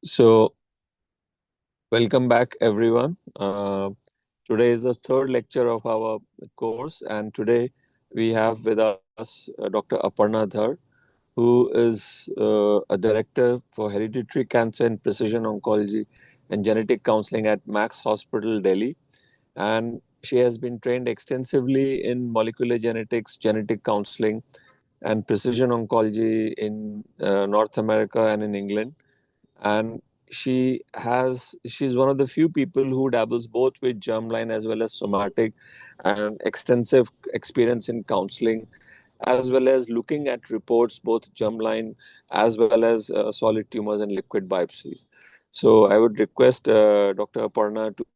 So, welcome back, everyone. Today is the third lecture of our course, and today we have with us Dr. Aparna Dhar, who is a director for Hereditary Cancer and Precision Oncology and Genetic Counselling at Max Hospital, Delhi. And she has been trained extensively in molecular genetics, genetic counseling, and precision oncology in North America and in England. And she's one of the few people who dabbles both with germline as well as somatic, and extensive experience in counseling, as well as looking at reports, both germline as well as solid tumors and liquid biopsies. So I would request Dr. Aparna to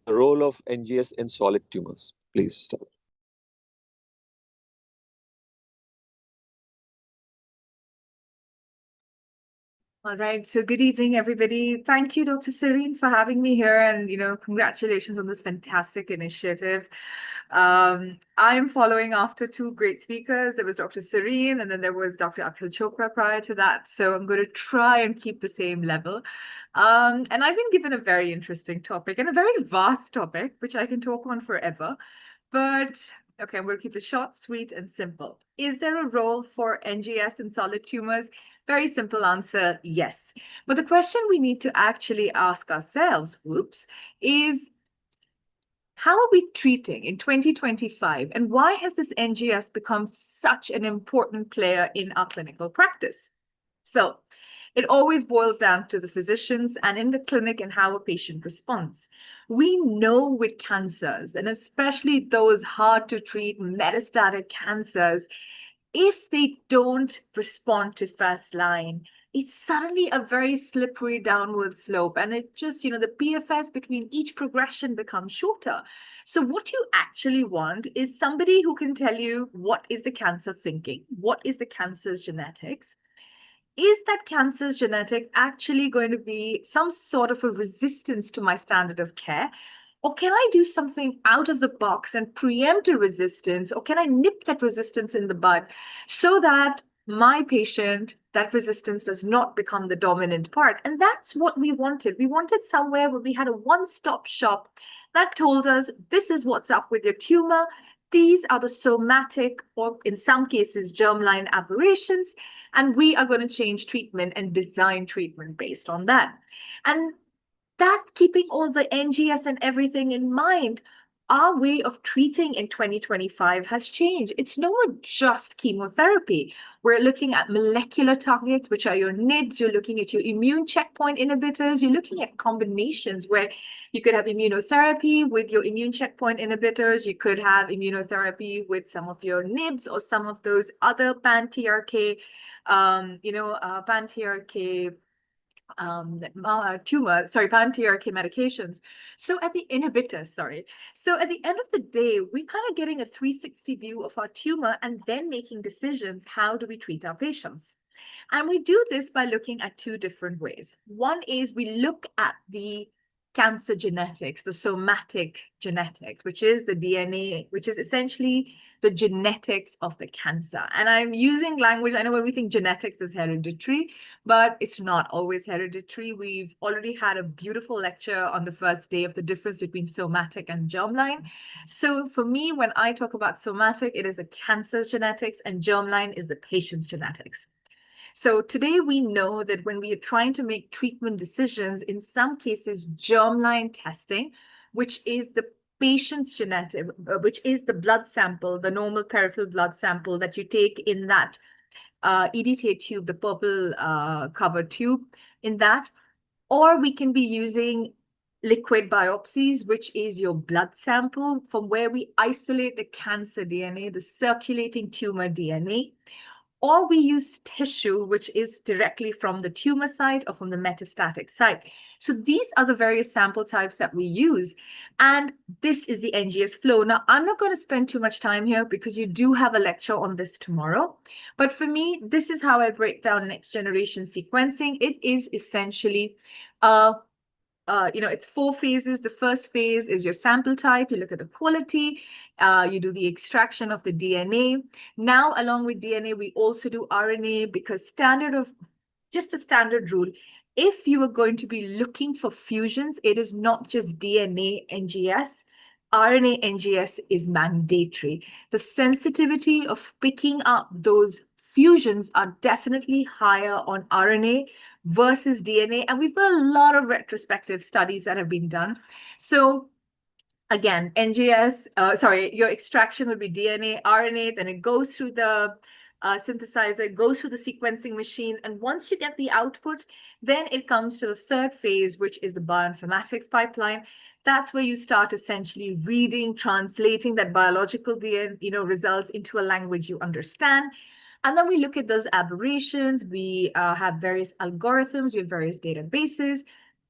the role of NGS in solid tumors. Please start. All right. So good evening, everybody. Thank you, Dr. Serene, for having me here. And, congratulations on this fantastic initiative. I'm following after two great speakers. There was Dr. Serene, and then there was Dr. Akhil Chopra prior to that. So I'm going to try and keep the same level. And I've been given a very interesting topic and a very vast topic, which I can talk on forever. But okay, I'm going to keep it short, sweet, and simple. Is there a role for NGS in solid tumors? Very simple answer, yes. But the question we need to actually ask ourselves, is how are we treating in 2025? And why has this NGS become such an important player in our clinical practice? So it always boils down to the physicians and in the clinic and how a patient responds. We know with cancers, and especially those hard to treat metastatic cancers, if they don't respond to first line, it's suddenly a very slippery downward slope. And it just, the PFS between each progression becomes shorter. So what you actually want is somebody who can tell you what is the cancer thinking, what is the cancer's genetics. Is that cancer's genetic actually going to be some sort of a resistance to my standard of care? Or can I do something out of the box and preempt a resistance? Or can I nip that resistance in the bud so that my patient, that resistance does not become the dominant part? And that's what we wanted. We wanted somewhere where we had a one-stop shop that told us, this is what's up with your tumor. These are the somatic, or in some cases, germline aberrations. And we are going to change treatment and design treatment based on that. And that's keeping all the NGS and everything in mind. Our way of treating in 2025 has changed. It's no more just chemotherapy. We're looking at molecular targets, which are your NIDs. You're looking at your immune checkpoint inhibitors. You're looking at combinations where you could have immunotherapy with your immune checkpoint inhibitors. You could have immunotherapy with some of your NIBs or some of those other pan-TRK, pan-TRK pan-TRK medications. So at the inhibitors, So at the end of the day, we're kind of getting a 360 view of our tumor and then making decisions. How do we treat our patients? And we do this by looking at two different ways. One is we look at the cancer genetics, the somatic genetics, which is the DNA, which is essentially the genetics of the cancer. And I'm using language, I know when we think genetics is hereditary, but it's not always hereditary. We've already had a beautiful lecture on the first day of the difference between somatic and germline. So for me, when I talk about somatic, it is the cancer's genetics, and germline is the patient's genetics. So today we know that when we are trying to make treatment decisions, in some cases, germline testing, which is the patient's genetic, which is the blood sample, the normal peripheral blood sample that you take in that EDTA tube, the purple covered tube in that, or we can be using liquid biopsies, which is your blood sample from where we isolate the cancer DNA, the circulating tumor DNA. Or we use tissue, which is directly from the tumor site or from the metastatic site. So these are the various sample types that we use. And this is the NGS flow. Now, I'm not going to spend too much time here because you do have a lecture on this tomorrow. But for me, this is how I break down next generation sequencing. It is essentially a it's 4 phases. The first phase is your sample type. You look at the quality. You do the extraction of the DNA. Now, along with DNA, we also do RNA because just a standard rule. If you are going to be looking for fusions, it is not just DNA NGS. RNA NGS is mandatory. The sensitivity of picking up those fusions are definitely higher on RNA versus DNA. And we've got a lot of retrospective studies that have been done. So again, your extraction would be DNA, RNA, then it goes through the synthesizer, it goes through the sequencing machine. And once you get the output, then it comes to the third phase, which is the bioinformatics pipeline. That's where you start essentially reading, translating that biological DNA, results into a language you understand. And then we look at those aberrations. We have various algorithms, we have various databases.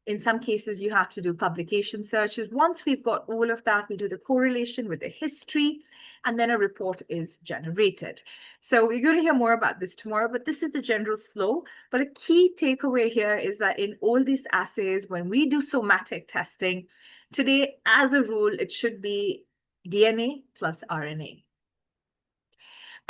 In some cases, you have to do publication searches. Once we've got all of that, we do the correlation with the history, and then a report is generated. So we're going to hear more about this tomorrow, but this is the general flow. But a key takeaway here is that in all these assays, when we do somatic testing, today, as a rule, it should be DNA plus RNA.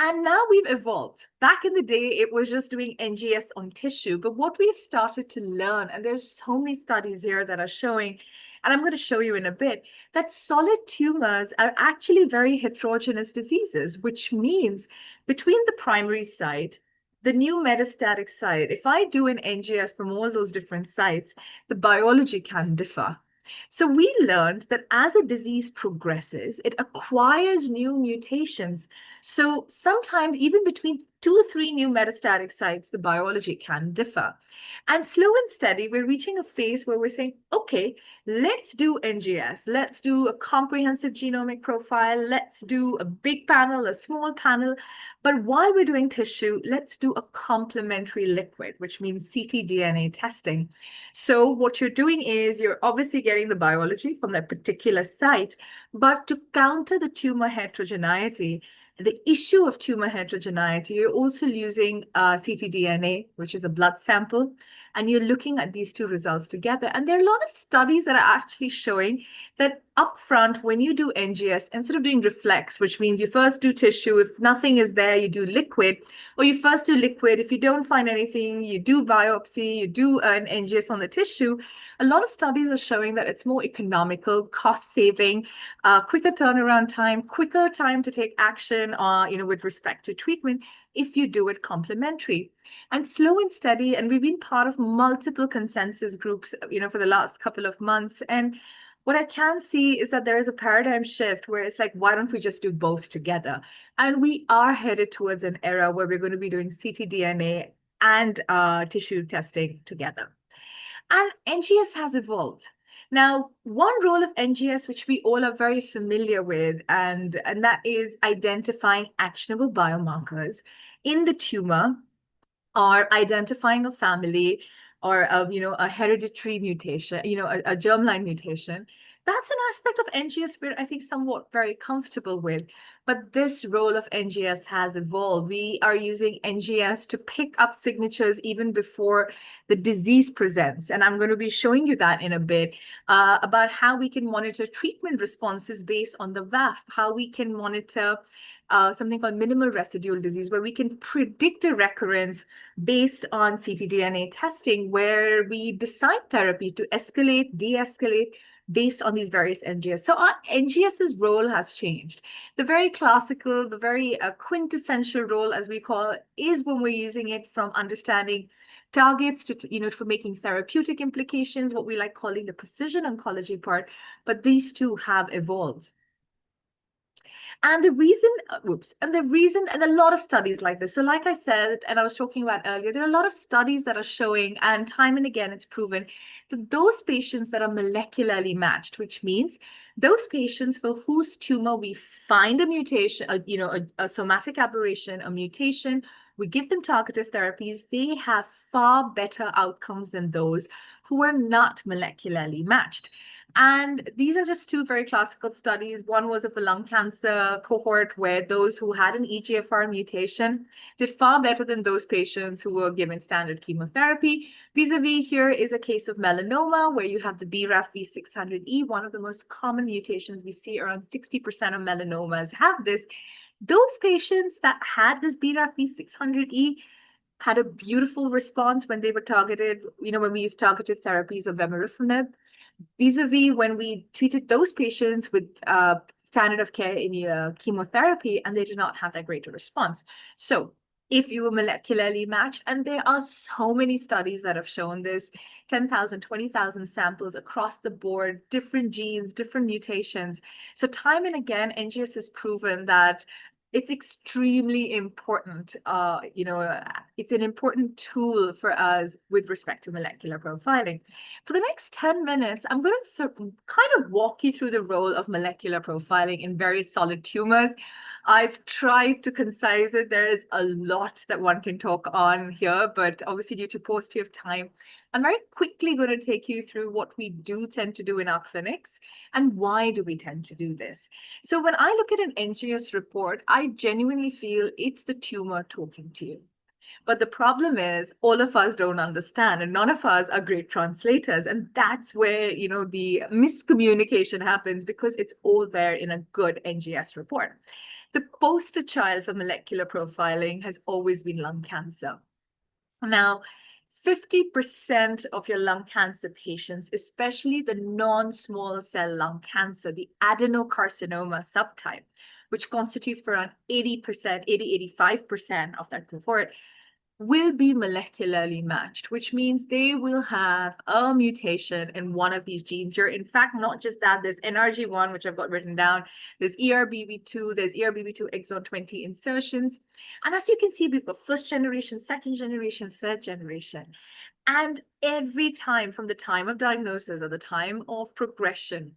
And now we've evolved. Back in the day, it was just doing NGS on tissue. But what we've started to learn, and there's so many studies here that are showing, and I'm going to show you in a bit, that solid tumors are actually very heterogeneous diseases, which means between the primary site, the new metastatic site, if I do an NGS from all those different sites, the biology can differ. So we learned that as a disease progresses, it acquires new mutations. So sometimes even between 2 or 3 new metastatic sites, the biology can differ. And slow and steady, we're reaching a phase where we're saying, okay, let's do NGS. Let's do a comprehensive genomic profile. Let's do a big panel, a small panel. But while we're doing tissue, let's do a complementary liquid, which means ctDNA testing. So what you're doing is you're obviously getting the biology from that particular site, but to counter the tumor heterogeneity, the issue of tumor heterogeneity, you're also using ctDNA, which is a blood sample, and you're looking at these 2 results together. And there are a lot of studies that are actually showing that upfront, when you do NGS, instead of doing reflex, which means you first do tissue, if nothing is there, you do liquid, or you first do liquid, if you don't find anything, you do biopsy, you do an NGS on the tissue. A lot of studies are showing that it's more economical, cost saving, quicker turnaround time, quicker time to take action, with respect to treatment, if you do it complementary. And slow and steady, and we've been part of multiple consensus groups, for the last couple of months. And what I can see is that there is a paradigm shift where it's like, why don't we just do both together? And we are headed towards an era where we're going to be doing ctDNA and tissue testing together. And NGS has evolved. Now, one role of NGS, which we all are very familiar with, and that is identifying actionable biomarkers in the tumor, or identifying a family, or a hereditary mutation, a germline mutation. That's an aspect of NGS we're, I think, somewhat very comfortable with. But this role of NGS has evolved. We are using NGS to pick up signatures even before the disease presents. And I'm going to be showing you that in a bit, about how we can monitor treatment responses based on the VAF, how we can monitor something called minimal residual disease, where we can predict a recurrence based on ctDNA testing, where we decide therapy to escalate, de-escalate, based on these various NGS. So our NGS's role has changed. The very classical, the very quintessential role, as we call it, is when we're using it from understanding targets to, for making therapeutic implications, what we like calling the precision oncology part. But these 2 have evolved. And the reason, and a lot of studies like this. So like I said, and I was talking about earlier, there are a lot of studies that are showing, and time and again, it's proven that those patients that are molecularly matched, which means those patients for whose tumor we find a mutation, a somatic aberration, a mutation, we give them targeted therapies, they have far better outcomes than those who are not molecularly matched. And these are just two very classical studies. One was of a lung cancer cohort where those who had an EGFR mutation did far better than those patients who were given standard chemotherapy. Vis-a-vis, here is a case of melanoma where you have the BRAF V600E, one of the most common mutations we see. Around 60% of melanomas have this. Those patients that had this BRAF V600E had a beautiful response when they were targeted, when we used targeted therapies of vemurafenib. Vis-a-vis, when we treated those patients with standard of care chemotherapy, and they did not have that greater response. So if you were molecularly matched, and there are so many studies that have shown this, 10,000, 20,000 samples across the board, different genes, different mutations. So time and again, NGS has proven that it's extremely important. It's an important tool for us with respect to molecular profiling. For the next 10 minutes, I'm going to kind of walk you through the role of molecular profiling in various solid tumors. I've tried to concise it. There is a lot that one can talk on here, but obviously due to paucity of time, I'm very quickly going to take you through what we do tend to do in our clinics and why do we tend to do this. So when I look at an NGS report, I genuinely feel it's the tumor talking to you. But the problem is all of us don't understand and none of us are great translators. And that's where, the miscommunication happens because it's all there in a good NGS report. The poster child for molecular profiling has always been lung cancer. Now, 50% of your lung cancer patients, especially the non-small cell lung cancer, the adenocarcinoma subtype, which constitutes for around 80%, 85% of that cohort, will be molecularly matched, which means they will have a mutation in one of these genes here. In fact, not just that, there's NRG1, which I've got written down, there's ERBB2, there's ERBB2 exon 20 insertions. And as you can see, we've got first generation, second generation, third generation. And every time from the time of diagnosis or the time of progression,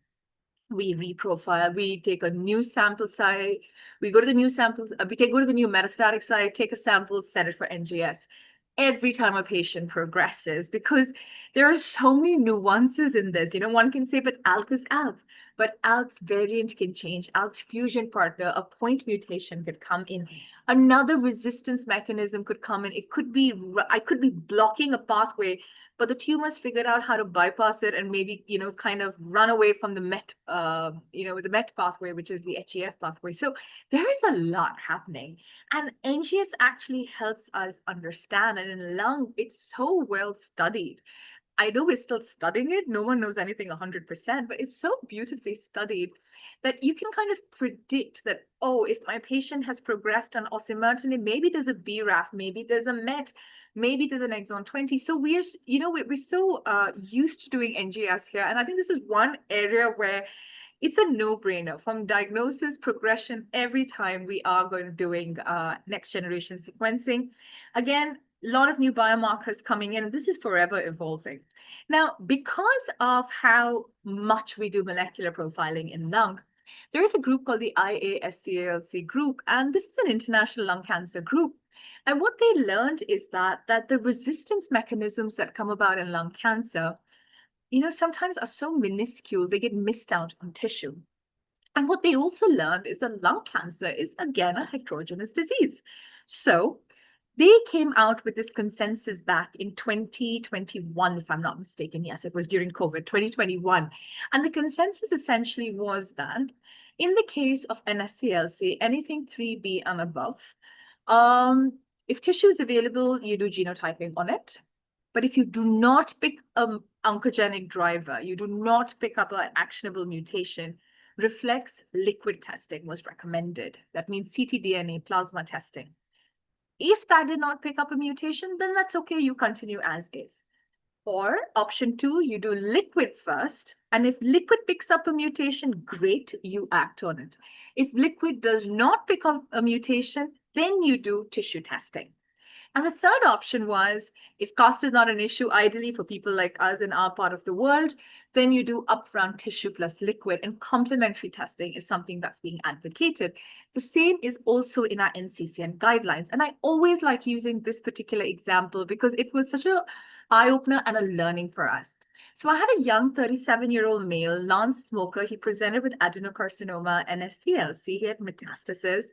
we reprofile, we take a new sample site, we go to the new samples, go to the new metastatic site, take a sample, set it for NGS. Every time a patient progresses, because there are so many nuances in this. One can say, but ALK is ALK, but ALK's variant can change. ALK's fusion partner, a point mutation could come in. Another resistance mechanism could come in. I could be blocking a pathway, but the tumors figured out how to bypass it and maybe, kind of run away from the the MET pathway, which is the HEF pathway. So there is a lot happening. And NGS actually helps us understand. And in lung, it's so well studied. I know we're still studying it. No one knows anything 100%, but it's so beautifully studied that you can kind of predict that, oh, if my patient has progressed on osimertinib, maybe there's a BRAF, maybe there's a MET, maybe there's an exon 20. So we're so used to doing NGS here. And I think this is one area where it's a no-brainer from diagnosis, progression, every time we are going to doing next generation sequencing. Again, a lot of new biomarkers coming in, and this is forever evolving. Now, because of how much we do molecular profiling in lung, there is a group called the IASCALC group, and this is an international lung cancer group. And what they learned is that the resistance mechanisms that come about in lung cancer, sometimes are so minuscule, they get missed out on tissue. And what they also learned is that lung cancer is, again, a heterogeneous disease. So they came out with this consensus back in 2021, if I'm not mistaken. Yes, it was during COVID, 2021. And the consensus essentially was that in the case of NSCLC, anything 3B and above, if tissue is available, you do genotyping on it. But if you do not pick an oncogenic driver, you do not pick up an actionable mutation, reflex liquid testing was recommended. That means ctDNA plasma testing. If that did not pick up a mutation, then that's okay, you continue as is. Or option 2, you do liquid first. And if liquid picks up a mutation, great, you act on it. If liquid does not pick up a mutation, then you do tissue testing. And the third option was, if cost is not an issue, ideally for people like us in our part of the world, then you do upfront tissue plus liquid, and complementary testing is something that's being advocated. The same is also in our NCCN guidelines. And I always like using this particular example because it was such a eye-opener and a learning for us. So I had a young 37-year-old male, non-smoker. He presented with adenocarcinoma and SCLC. He had metastasis.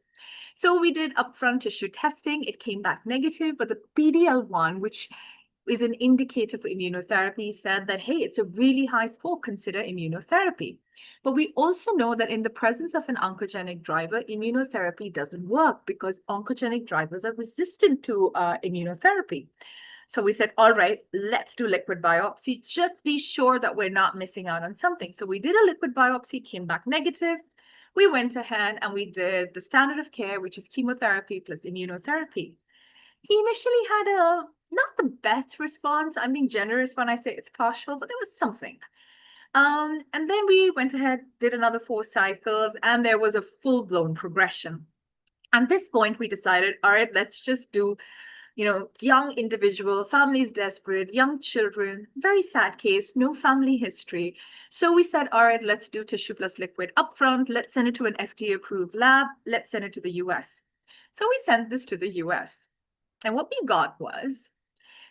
So we did upfront tissue testing. It came back negative, but the PD-L1, which is an indicator for immunotherapy, said that, hey, it's a really high score, consider immunotherapy. But we also know that in the presence of an oncogenic driver, immunotherapy doesn't work because oncogenic drivers are resistant to immunotherapy. So we said, all right, let's do liquid biopsy. Just be sure that we're not missing out on something. So we did a liquid biopsy, came back negative. We went ahead and we did the standard of care, which is chemotherapy plus immunotherapy. He initially had not the best response. I'm being generous when I say it's partial, but there was something. And then we went ahead, did another 4 cycles, and there was a full-blown progression. At this point, we decided, all right, let's just do, young individual, families desperate, young children, very sad case, no family history. So we said, all right, let's do tissue plus liquid upfront. Let's send it to an FDA-approved lab. Let's send it to the US. So we sent this to the US. And what we got was,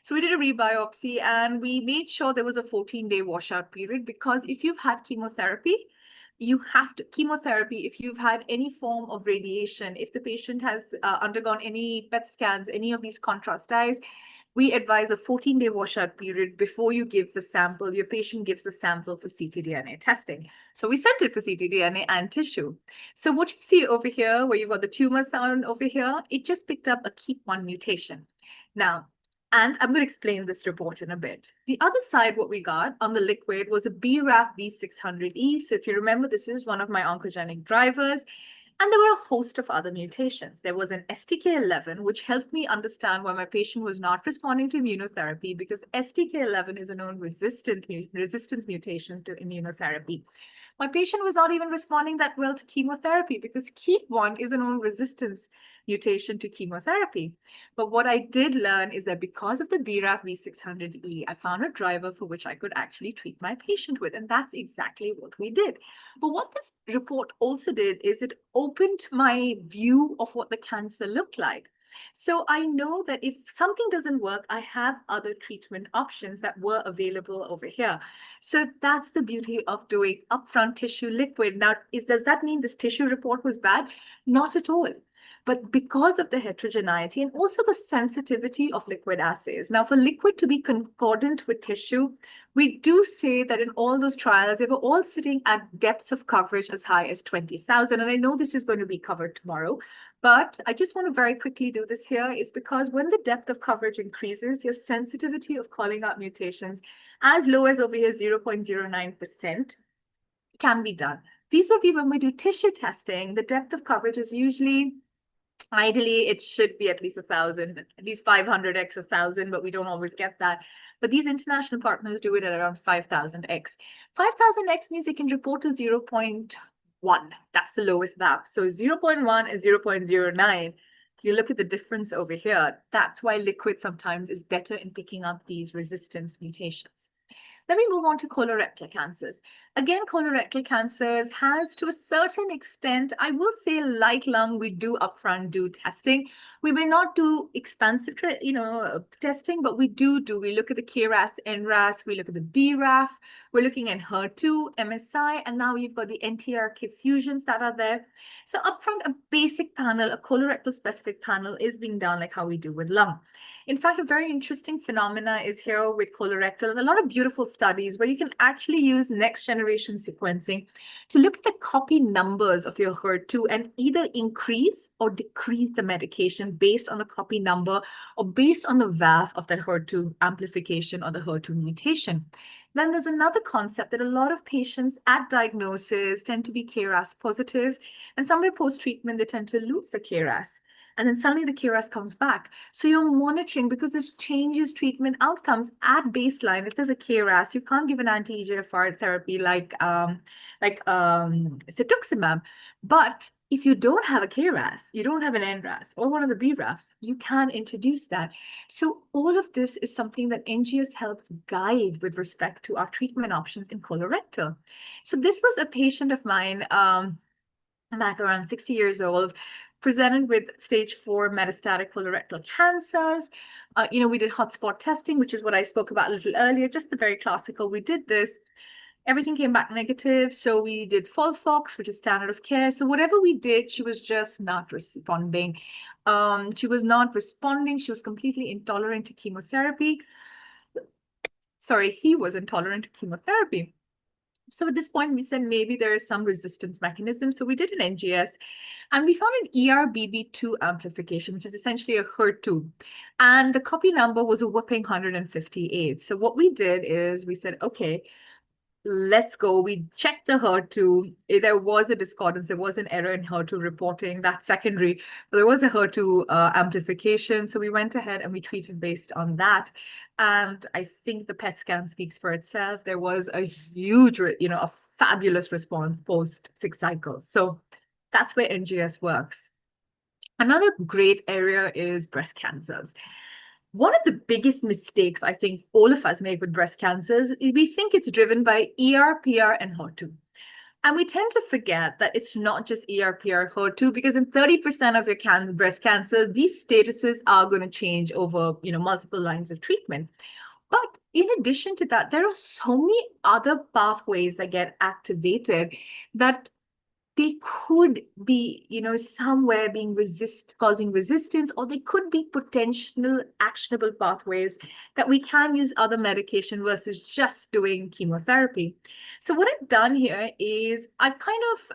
so we did a rebiopsy and we made sure there was a 14-day washout period, because if you've had chemotherapy, you have to chemotherapy, if you've had any form of radiation, if the patient has undergone any PET scans, any of these contrast dyes, we advise a 14-day washout period before you give the sample. Your patient gives the sample for ctDNA testing. So we sent it for ctDNA and tissue. So what you see over here, where you've got the tumor sound over here, it just picked up a KEAP1 mutation. Now, and I'm going to explain this report in a bit. The other side, what we got on the liquid was a BRAF V600E. So if you remember, this is one of my oncogenic drivers. And there were a host of other mutations. There was an STK11, which helped me understand why my patient was not responding to immunotherapy, because STK11 is a known resistance mutation to immunotherapy. My patient was not even responding that well to chemotherapy because KEAP1 is a known resistance mutation to chemotherapy. But what I did learn is that because of the BRAF V600E, I found a driver for which I could actually treat my patient with. And that's exactly what we did. But what this report also did is it opened my view of what the cancer looked like. So I know that if something doesn't work, I have other treatment options that were available over here. So that's the beauty of doing upfront tissue liquid. Now, does that mean this tissue report was bad? Not at all. But because of the heterogeneity and also the sensitivity of liquid assays. Now, for liquid to be concordant with tissue, we do say that in all those trials, they were all sitting at depths of coverage as high as 20,000. And I know this is going to be covered tomorrow, but I just want to very quickly do this here. It's because when the depth of coverage increases, your sensitivity of calling out mutations as low as over here 0.09% can be done. Vis-a-vis when we do tissue testing, the depth of coverage is usually, ideally, it should be at least 1,000, at least 500x 1,000, but we don't always get that. But these international partners do it at around 5,000x. 5,000x means they can report to 0.1. That's the lowest VAP. So 0.1 and 0.09. You look at the difference over here. That's why liquid sometimes is better in picking up these resistance mutations. Let me move on to colorectal cancers. Again, colorectal cancers has, to a certain extent, I will say, like lung, we do upfront do testing. We may not do expansive, testing, but we look at the KRAS, NRAS, we look at the BRAF, we're looking at HER2, MSI, and now you've got the NTRK fusions that are there. So upfront, a basic panel, a colorectal specific panel is being done like how we do with lung. In fact, a very interesting phenomena is here with colorectal, and a lot of beautiful studies where you can actually use next generation sequencing to look at the copy numbers of your HER2 and either increase or decrease the medication based on the copy number or based on the VAF of that HER2 amplification or the HER2 mutation. Then there's another concept that a lot of patients at diagnosis tend to be KRAS positive, and somewhere post-treatment, they tend to lose the KRAS. and then suddenly the KRAS comes back. So you're monitoring, because this changes treatment outcomes at baseline. If there's a KRAS, you can't give an anti-EGFR therapy like cetuximab. But if you don't have a KRAS, you don't have an NRAS or one of the BRAFs, you can introduce that. So all of this is something that NGS helps guide with respect to our treatment options in colorectal. So this was a patient of mine, back around 60 years old, presented with stage 4 metastatic colorectal cancers. We did hotspot testing, which is what I spoke about a little earlier, just the very classical. We did this. Everything came back negative. So we did FOLFOX, which is standard of care. So whatever we did, she was just not responding. She was not responding. She was completely intolerant to chemotherapy. Sorry, he was intolerant to chemotherapy. So at this point, we said maybe there is some resistance mechanism. So we did an NGS, and we found an ERBB2 amplification, which is essentially a HER2. And the copy number was a whopping 158. So what we did is we said, okay, let's go. We checked the HER2. There was a discordance. There was an error in HER2 reporting. That's secondary. But there was a HER2 amplification. So we went ahead and we treated based on that. And I think the PET scan speaks for itself. There was a huge, a fabulous response post 6 cycles. So that's where NGS works. Another great area is breast cancers. One of the biggest mistakes I think all of us make with breast cancers is we think it's driven by ER, PR, and HER2. And we tend to forget that it's not just ER, PR, HER2, because in 30% of your breast cancers, these statuses are going to change over, multiple lines of treatment. But in addition to that, there are so many other pathways that get activated that they could be, somewhere causing resistance, or they could be potential actionable pathways that we can use other medication versus just doing chemotherapy. So what I've done here is I've kind of,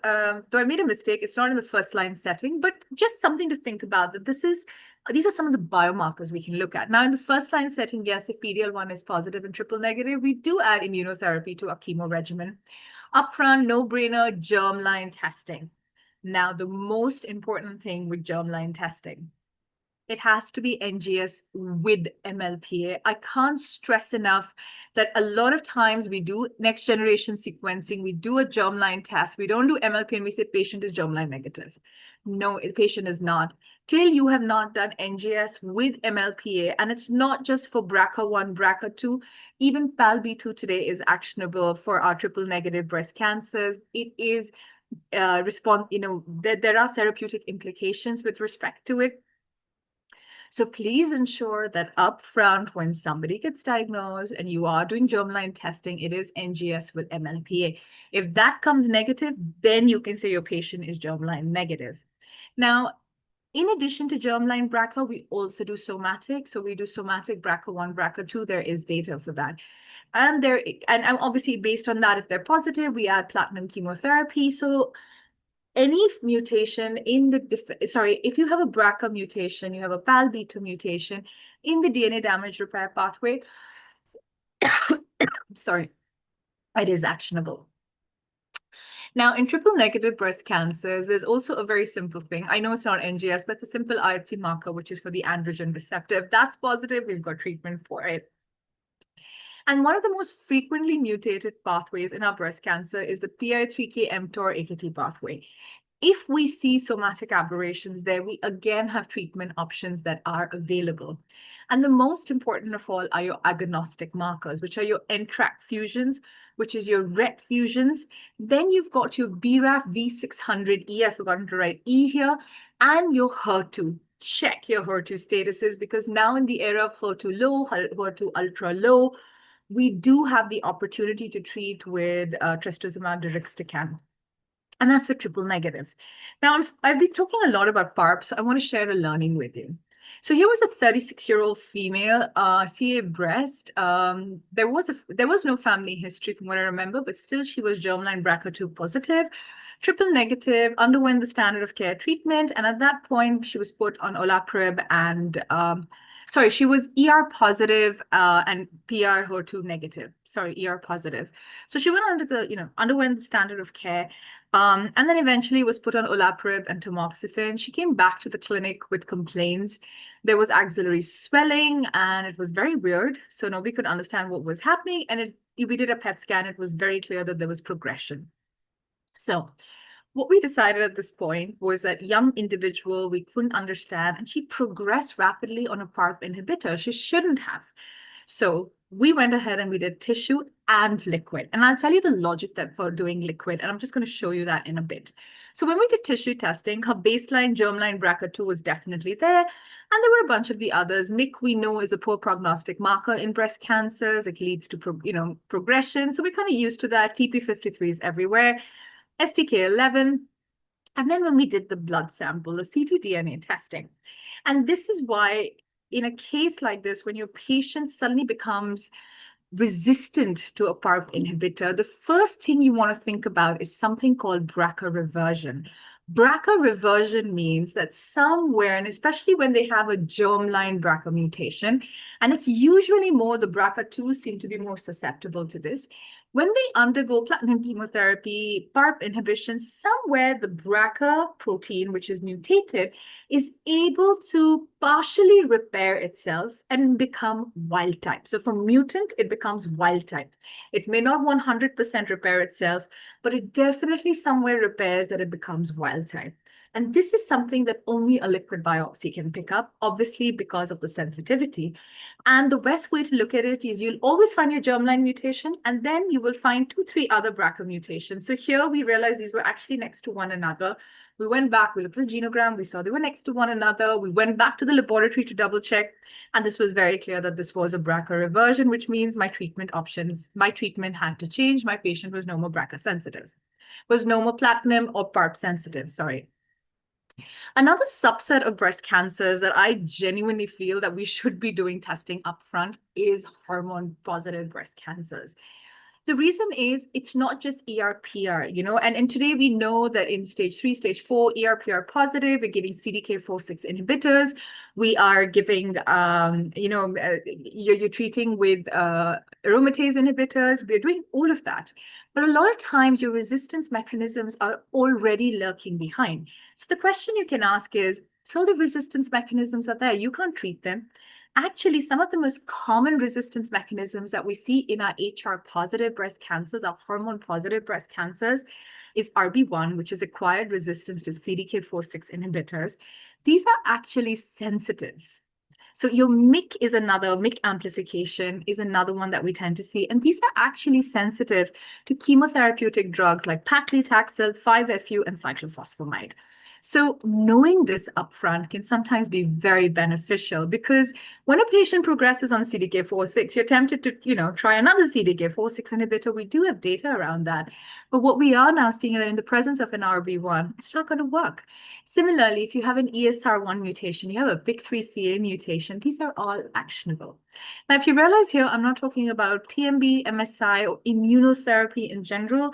though I made a mistake, it's not in the first line setting, but just something to think about, that these are some of the biomarkers we can look at. Now, in the first line setting, yes, if PD-L1 is positive and triple negative, we do add immunotherapy to our chemo regimen. Upfront, no-brainer, germline testing. Now, the most important thing with germline testing, it has to be NGS with MLPA. I can't stress enough that a lot of times we do next generation sequencing, we do a germline test, we don't do MLPA, and we say patient is germline negative. No, the patient is not. Till you have not done NGS with MLPA, and it's not just for BRCA1, BRCA2, even PALB2 today is actionable for our triple negative breast cancers. It is there are therapeutic implications with respect to it. So please ensure that upfront, when somebody gets diagnosed and you are doing germline testing, it is NGS with MLPA. If that comes negative, then you can say your patient is germline negative. Now, in addition to germline BRCA, we also do somatic. So we do somatic BRCA1, BRCA2. There is data for that. And obviously based on that, if they're positive, we add platinum chemotherapy. So any mutation in if you have a BRCA mutation, you have a PALB2 mutation in the DNA damage repair pathway, it is actionable. Now, in triple negative breast cancers, there's also a very simple thing. I know it's not NGS, but it's a simple IHC marker, which is for the androgen receptor. If that's positive, we've got treatment for it. And one of the most frequently mutated pathways in our breast cancer is the PI3K-mTOR-AKT pathway. If we see somatic aberrations there, we again have treatment options that are available. And the most important of all are your agnostic markers, which are your NTRK fusions, which is your RET fusions. Then you've got your BRAF V600E, I've forgotten to write E here, and your HER2. Check your HER2 statuses, because now in the era of HER2 low, HER2 ultra low, we do have the opportunity to treat with trastuzumab deruxtecan. And that's for triple negatives. Now, I've been talking a lot about PARP, so I want to share a learning with you. So here was a 36-year-old female, CA breast. There was no family history from what I remember, but still she was germline BRCA2 positive, triple negative, underwent the standard of care treatment. And at that point, she was put on olaparib and sorry, she was ER positive and PR HER2 negative. Sorry, ER positive. So she went under the, underwent the standard of care, and then eventually was put on olaparib and tamoxifen. She came back to the clinic with complaints. There was axillary swelling, and it was very weird. So nobody could understand what was happening. And we did a PET scan. It was very clear that there was progression. So what we decided at this point was that young individual we couldn't understand, and she progressed rapidly on a PARP inhibitor. She shouldn't have. So we went ahead and we did tissue and liquid. And I'll tell you the logic that for doing liquid, and I'm just going to show you that in a bit. So when we did tissue testing, her baseline germline BRCA2 was definitely there. And there were a bunch of the others. MYC, we know, is a poor prognostic marker in breast cancers. It leads to progression. So we're kind of used to that. TP53 is everywhere. STK11. And then when we did the blood sample, the ctDNA testing. And this is why in a case like this, when your patient suddenly becomes resistant to a PARP inhibitor, the first thing you want to think about is something called BRCA reversion. BRCA reversion means that somewhere, and especially when they have a germline BRCA mutation, and it's usually more the BRCA2 seem to be more susceptible to this. When they undergo platinum chemotherapy, PARP inhibition, somewhere the BRCA protein, which is mutated, is able to partially repair itself and become wild type. So from mutant, it becomes wild type. It may not 100% repair itself, but it definitely somewhere repairs that it becomes wild type. And this is something that only a liquid biopsy can pick up, obviously because of the sensitivity. And the best way to look at it is you'll always find your germline mutation, and then you will find 2-3 other BRCA mutations. So here we realized these were actually next to one another. We went back, we looked at the genogram, we saw they were next to one another. We went back to the laboratory to double check. And this was very clear that this was a BRCA reversion, which means my treatment had to change. My patient was no more BRCA sensitive, was no more platinum or PARP sensitive, sorry. Another subset of breast cancers that I genuinely feel that we should be doing testing upfront is hormone-positive breast cancers. The reason is it's not just ER/PR, and today we know that in stage 3, stage 4, ER/PR positive, we're giving CDK4/6 inhibitors. We are giving, you're treating with aromatase inhibitors. We're doing all of that. But a lot of times your resistance mechanisms are already lurking behind. So the question you can ask is, so the resistance mechanisms are there, you can't treat them. Actually, some of the most common resistance mechanisms that we see in our HR-positive breast cancers, our hormone-positive breast cancers, is RB1, which is acquired resistance to CDK4/6 inhibitors. These are actually sensitive. So your MYC amplification is another one that we tend to see. And these are actually sensitive to chemotherapeutic drugs like paclitaxel, 5-FU, and cyclophosphamide. So knowing this upfront can sometimes be very beneficial, because when a patient progresses on CDK4/6, you're tempted to, try another CDK4/6 inhibitor. We do have data around that. But what we are now seeing is that in the presence of an RB1, it's not going to work. Similarly, if you have an ESR1 mutation, you have a PIK3CA mutation, these are all actionable. Now, if you realize here, I'm not talking about TMB, MSI, or immunotherapy in general.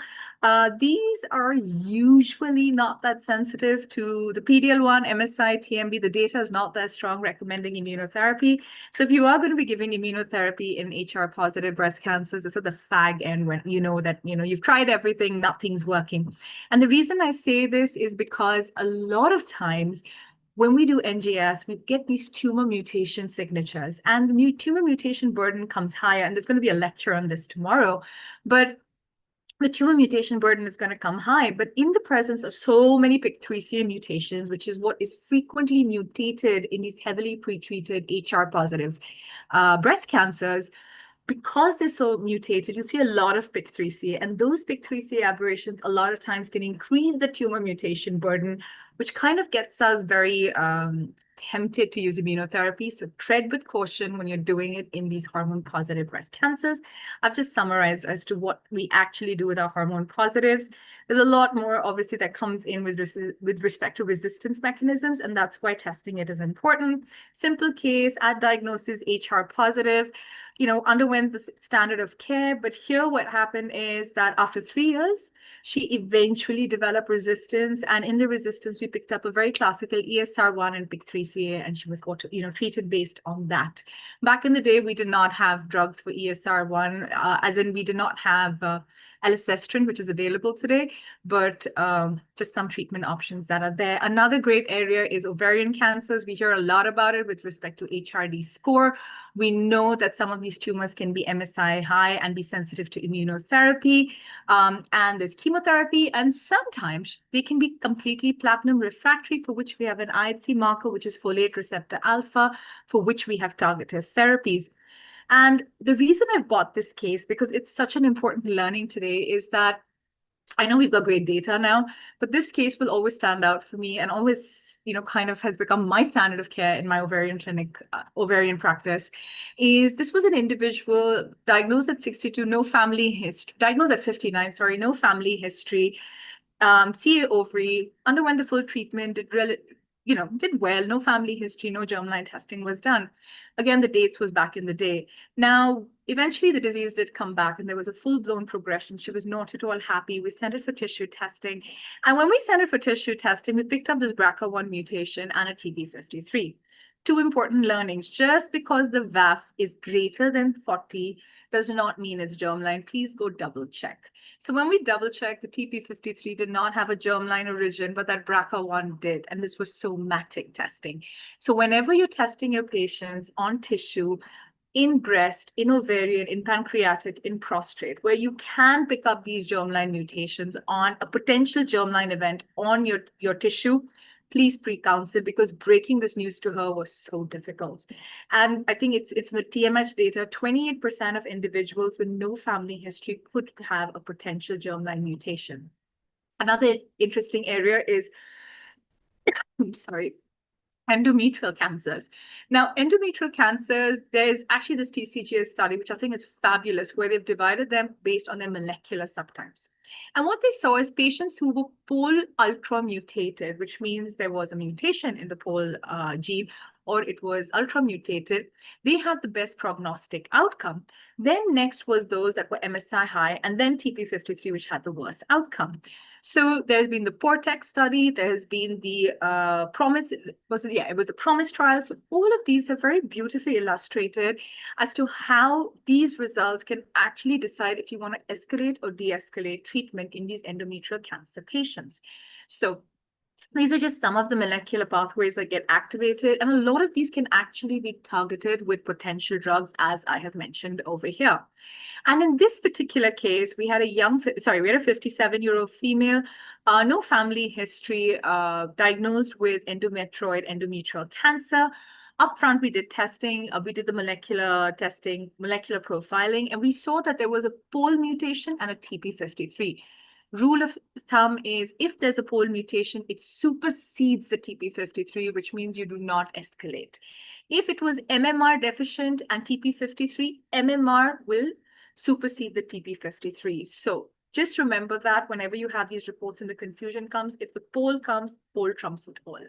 These are usually not that sensitive to the PD-L1, MSI, TMB. The data is not that strong recommending immunotherapy. So if you are going to be giving immunotherapy in HR-positive breast cancers, it's at the fag end when you know that you've tried everything, nothing's working. And the reason I say this is because a lot of times when we do NGS, we get these tumor mutation signatures, and the tumor mutation burden comes higher. And there's going to be a lecture on this tomorrow. But the tumor mutation burden is going to come high, but in the presence of so many PIK3CA mutations, which is what is frequently mutated in these heavily pretreated HR-positive breast cancers, because they're so mutated, you see a lot of PIK3CA, and those PIK3CA aberrations a lot of times can increase the tumor mutation burden, which kind of gets us very tempted to use immunotherapy. So tread with caution when you're doing it in these hormone-positive breast cancers. I've just summarized as to what we actually do with our hormone positives. There's a lot more, obviously, that comes in with respect to resistance mechanisms, and that's why testing it is important. Simple case, at diagnosis, HR positive. underwent the standard of care. But here what happened is that after 3 years, she eventually developed resistance. And in the resistance, we picked up a very classical ESR1 and PIK3CA, and she was treated based on that. Back in the day, we did not have drugs for ESR1, as in we did not have elacestrant, which is available today, but just some treatment options that are there. Another great area is ovarian cancers. We hear a lot about it with respect to HRD score. We know that some of these tumors can be MSI high and be sensitive to immunotherapy, and there's chemotherapy, and sometimes they can be completely platinum refractory, for which we have an IHC marker, which is folate receptor alpha, for which we have targeted therapies. And the reason I've bought this case, because it's such an important learning today, is that I know we've got great data now, but this case will always stand out for me and always, kind of has become my standard of care in my ovarian clinic, ovarian practice. This was an individual diagnosed at 62, no family history, diagnosed at 59, sorry, no family history, CA ovary, underwent the full treatment, did well, no family history, no germline testing was done. Again, the dates was back in the day. Now, eventually the disease did come back and there was a full-blown progression. She was not at all happy. We sent it for tissue testing. And when we sent it for tissue testing, we picked up this BRCA1 mutation and a TP53. Two important learnings. Just because the VAF is greater than 40 does not mean it's germline. Please go double check. So when we double check, the TP53 did not have a germline origin, but that BRCA1 did. And this was somatic testing. So whenever you're testing your patients on tissue, in breast, in ovarian, in pancreatic, in prostate, where you can pick up these germline mutations on a potential germline event on your tissue, please pre-counsel, because breaking this news to her was so difficult. And I think it's the TMH data, 28% of individuals with no family history could have a potential germline mutation. Another interesting area is, endometrial cancers. Now, endometrial cancers, there's actually this TCGS study, which I think is fabulous, where they've divided them based on their molecular subtypes. And what they saw is patients who were pol ultra mutated, which means there was a mutation in the pol gene, or it was ultra mutated, they had the best prognostic outcome. Then next was those that were MSI high, and then TP53, which had the worst outcome. So there's been the PORTEX study, there's been the PROMISE, it was the PROMISE trial. So all of these have very beautifully illustrated as to how these results can actually decide if you want to escalate or de-escalate treatment in these endometrial cancer patients. So these are just some of the molecular pathways that get activated, and a lot of these can actually be targeted with potential drugs, as I have mentioned over here. And in this particular case, we had a 57-year-old female, no family history, diagnosed with endometrial cancer. Upfront, we did testing, we did the molecular testing, molecular profiling, and we saw that there was a pol mutation and a TP53. Rule of thumb is if there's a pol mutation, it supersedes the TP53, which means you do not escalate. If it was MMR deficient and TP53, MMR will supersede the TP53. So just remember that whenever you have these reports and the confusion comes, if the pol comes, pol trumps it all.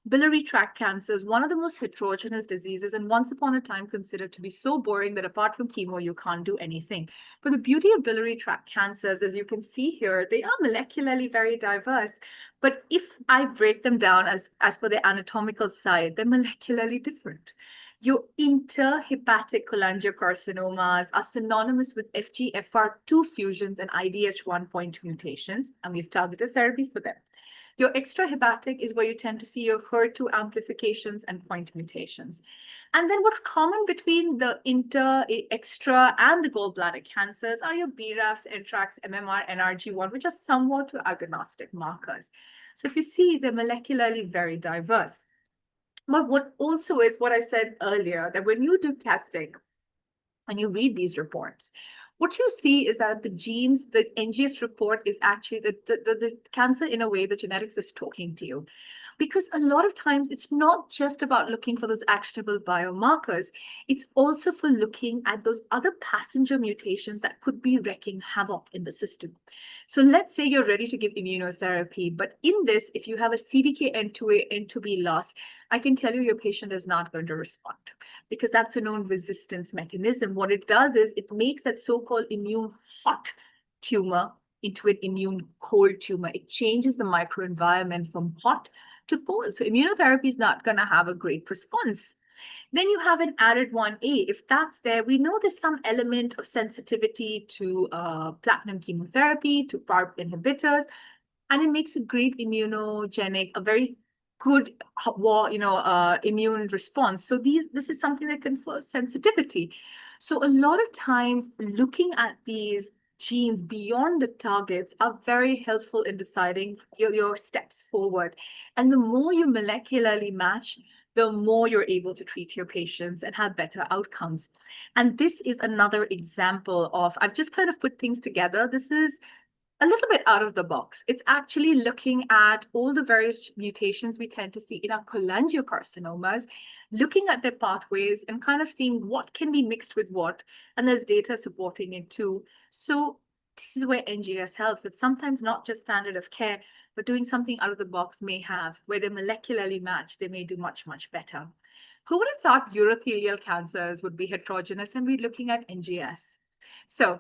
Biliary tract cancer is one of the most heterogeneous diseases, and once upon a time considered to be so boring that apart from chemo, you can't do anything. But the beauty of biliary tract cancers, as you can see here, they are molecularly very diverse. But if I break them down as per their anatomical side, they're molecularly different. Your interhepatic cholangiocarcinomas are synonymous with FGFR2 fusions and IDH1 point mutations, and we've targeted therapy for them. Your extrahepatic is where you tend to see your HER2 amplifications and point mutations. And then what's common between the extra, and the gallbladder cancers are your BRAFs, NTRACs, MMR, NRG1, which are somewhat agnostic markers. So if you see, they're molecularly very diverse. But what also is what I said earlier, that when you do testing and you read these reports, what you see is that the genes, the NGS report is actually the cancer, in a way, the genetics is talking to you. Because a lot of times it's not just about looking for those actionable biomarkers, it's also for looking at those other passenger mutations that could be wreaking havoc in the system. So let's say you're ready to give immunotherapy, but in this, if you have a CDKN2A, N2B loss, I can tell you your patient is not going to respond because that's a known resistance mechanism. What it does is it makes that so-called immune hot tumor into an immune cold tumor. It changes the microenvironment from hot to cold. So immunotherapy is not going to have a great response. Then you have an added 1A. If that's there, we know there's some element of sensitivity to platinum chemotherapy, to PARP inhibitors, and it makes a great immunogenic, a very good immune response. So this is something that confers sensitivity. So a lot of times looking at these genes beyond the targets are very helpful in deciding your steps forward. And the more you molecularly match, the more you're able to treat your patients and have better outcomes. And this is another example of, I've just kind of put things together. This is a little bit out of the box. It's actually looking at all the various mutations we tend to see in our cholangiocarcinomas, looking at their pathways and kind of seeing what can be mixed with what. And there's data supporting it too. So this is where NGS helps. It's sometimes not just standard of care, but doing something out of the box may have, where they're molecularly matched, they may do much, much better. Who would have thought urothelial cancers would be heterogeneous and we're looking at NGS? So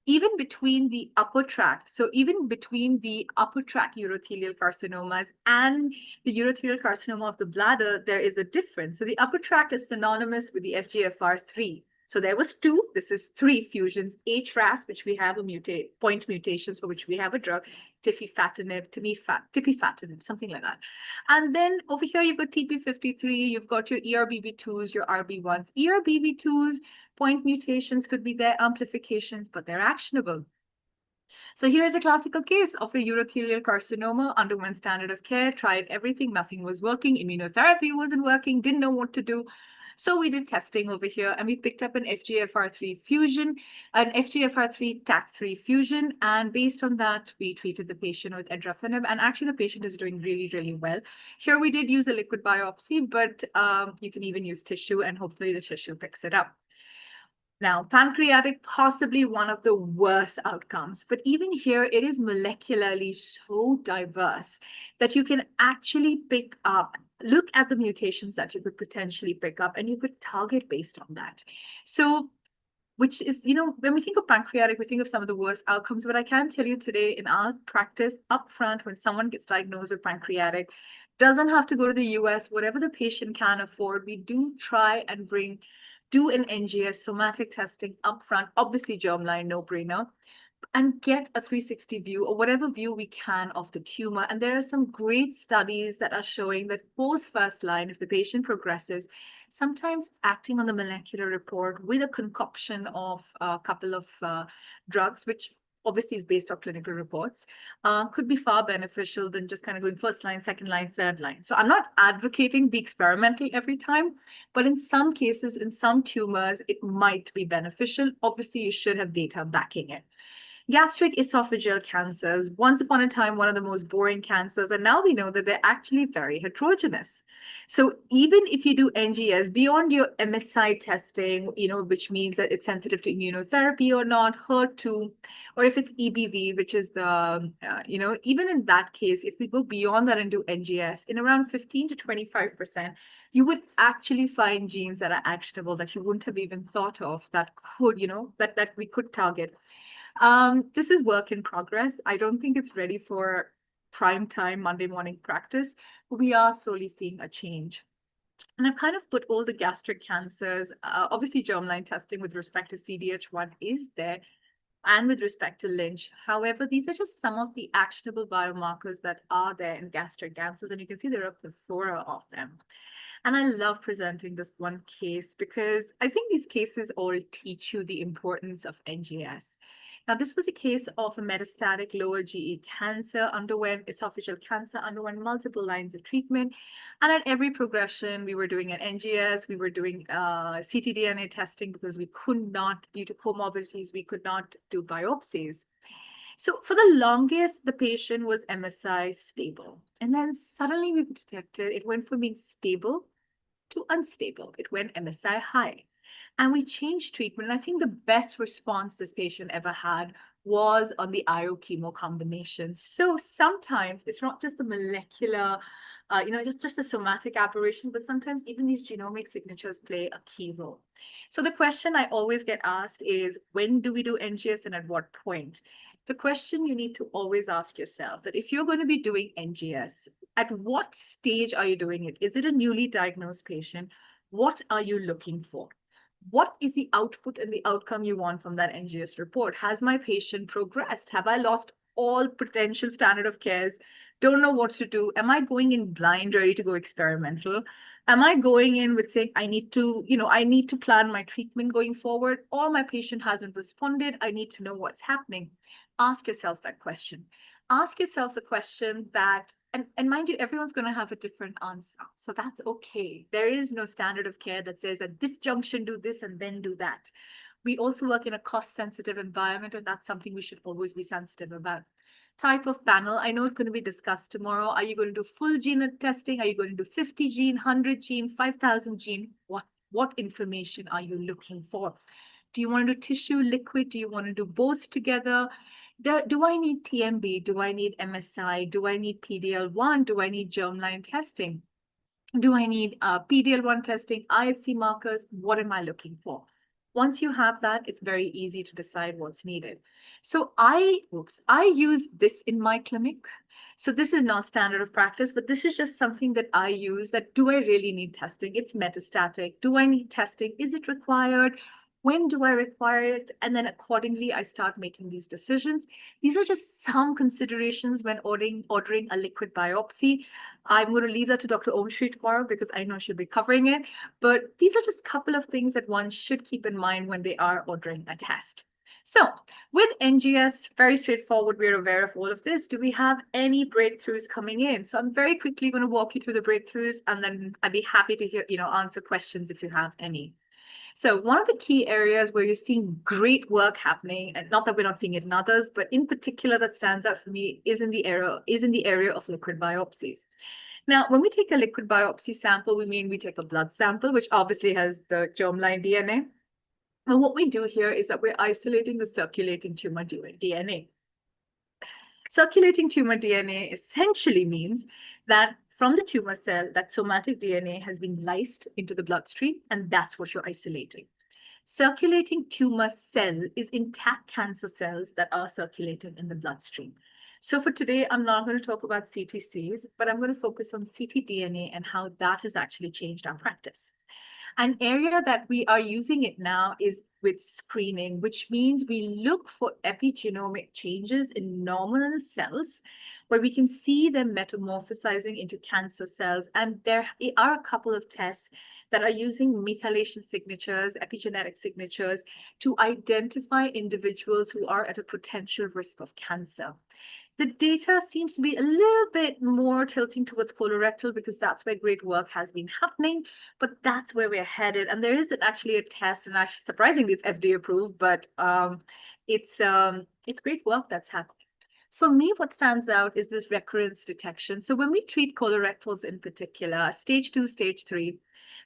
even between the upper tract, so even between the upper tract urothelial carcinomas and the urothelial carcinoma of the bladder, there is a difference. So the upper tract is synonymous with the FGFR3. So there was 2, this is 3 fusions, HRAS, which we have a point mutations for which we have a drug, tipifatinib, something like that. And then over here, you've got TP53, you've got your ERBB2s, your RB1s. ERBB2s, point mutations could be their amplifications, but they're actionable. So here's a classical case of a urothelial carcinoma, underwent standard of care, tried everything, nothing was working, immunotherapy wasn't working, didn't know what to do. So we did testing over here and we picked up an FGFR3 fusion, an FGFR3 TACT3 fusion. And based on that, we treated the patient with edrafinib. And actually the patient is doing really, really well. Here we did use a liquid biopsy, but you can even use tissue and hopefully the tissue picks it up. Now, pancreatic, possibly one of the worst outcomes, but even here, it is molecularly so diverse that you can actually pick up, look at the mutations that you could potentially pick up, and you could target based on that. So, which is, when we think of pancreatic, we think of some of the worst outcomes, but I can tell you today in our practice upfront, when someone gets diagnosed with pancreatic, doesn't have to go to the US, whatever the patient can afford, we do try and do an NGS somatic testing upfront, obviously germline, no-brainer, and get a 360 view or whatever view we can of the tumor. And there are some great studies that are showing that post first line, if the patient progresses, sometimes acting on the molecular report with a concoction of a couple of drugs, which obviously is based on clinical reports, could be far beneficial than just kind of going first line, second line, third line. So I'm not advocating be experimental every time, but in some cases, in some tumors, it might be beneficial. Obviously, you should have data backing it. Gastric esophageal cancers, once upon a time, one of the most boring cancers, and now we know that they're actually very heterogeneous. So even if you do NGS beyond your MSI testing, which means that it's sensitive to immunotherapy or not, HER2, or if it's EBV, which is the, even in that case, if we go beyond that and do NGS, in around 15 to 25%, you would actually find genes that are actionable that you wouldn't have even thought of that could, that we could target. This is work in progress. I don't think it's ready for prime time Monday morning practice, but we are slowly seeing a change. And I've kind of put all the gastric cancers, obviously germline testing with respect to CDH1 is there, and with respect to Lynch. However, these are just some of the actionable biomarkers that are there in gastric cancers, and you can see there are a plethora of them. And I love presenting this one case because I think these cases all teach you the importance of NGS. Now, this was a case of a metastatic lower GE cancer, esophageal cancer, underwent multiple lines of treatment. And at every progression, we were doing an NGS, we were doing ctDNA testing because we could not, due to comorbidities, we could not do biopsies. So for the longest, the patient was MSI stable. And then suddenly we detected it went from being stable to unstable. It went MSI high. And we changed treatment. And I think the best response this patient ever had was on the IO chemo combination. So sometimes it's not just the molecular, just the somatic aberrations, but sometimes even these genomic signatures play a key role. So the question I always get asked is, when do we do NGS and at what point? The question you need to always ask yourself that if you're going to be doing NGS, at what stage are you doing it? Is it a newly diagnosed patient? What are you looking for? What is the output and the outcome you want from that NGS report? Has my patient progressed? Have I lost all potential standard of cares? Don't know what to do. Am I going in blind, ready to go experimental? Am I going in with saying, I need to plan my treatment going forward, or my patient hasn't responded. I need to know what's happening. Ask yourself that question. Ask yourself the question that, and mind you, everyone's going to have a different answer. So that's okay. There is no standard of care that says at this junction, do this and then do that. We also work in a cost-sensitive environment, and that's something we should always be sensitive about. Type of panel, I know it's going to be discussed tomorrow. Are you going to do full gene testing? Are you going to do 50 gene, 100 gene, 5,000 gene? What information are you looking for? Do you want to do tissue, liquid? Do you want to do both together? Do I need TMB? Do I need MSI? Do I need PDL1? Do I need germline testing? Do I need PDL1 testing, IHC markers? What am I looking for? Once you have that, it's very easy to decide what's needed. So I use this in my clinic. So this is not standard of practice, but this is just something that I use. That do I really need testing? It's metastatic. Do I need testing? Is it required? When do I require it? And then accordingly, I start making these decisions. These are just some considerations when ordering a liquid biopsy. I'm going to leave that to Dr. Omshri tomorrow because I know she'll be covering it. But these are just a couple of things that one should keep in mind when they are ordering a test. So with NGS, very straightforward, we're aware of all of this. Do we have any breakthroughs coming in? So I'm very quickly going to walk you through the breakthroughs, and then I'd be happy to hear, answer questions if you have any. So one of the key areas where you're seeing great work happening, and not that we're not seeing it in others, but in particular that stands out for me is in the area of liquid biopsies. Now, when we take a liquid biopsy sample, we take a blood sample, which obviously has the germline DNA. And what we do here is that we're isolating the circulating tumor DNA. Circulating tumor DNA essentially means that from the tumor cell, that somatic DNA has been lysed into the bloodstream, and that's what you're isolating. Circulating tumor cell is intact cancer cells that are circulating in the bloodstream. So for today, I'm not going to talk about CTCs, but I'm going to focus on ctDNA and how that has actually changed our practice. An area that we are using it now is with screening, which means we look for epigenomic changes in normal cells where we can see them metamorphosizing into cancer cells. And there are a couple of tests that are using methylation signatures, epigenetic signatures, to identify individuals who are at a potential risk of cancer. The data seems to be a little bit more tilting towards colorectal because that's where great work has been happening, but that's where we're headed. And there is actually a test, and actually surprisingly, it's FDA approved, but it's great work that's happening. For me, what stands out is this recurrence detection. So when we treat colorectals in particular, stage 2, stage 3,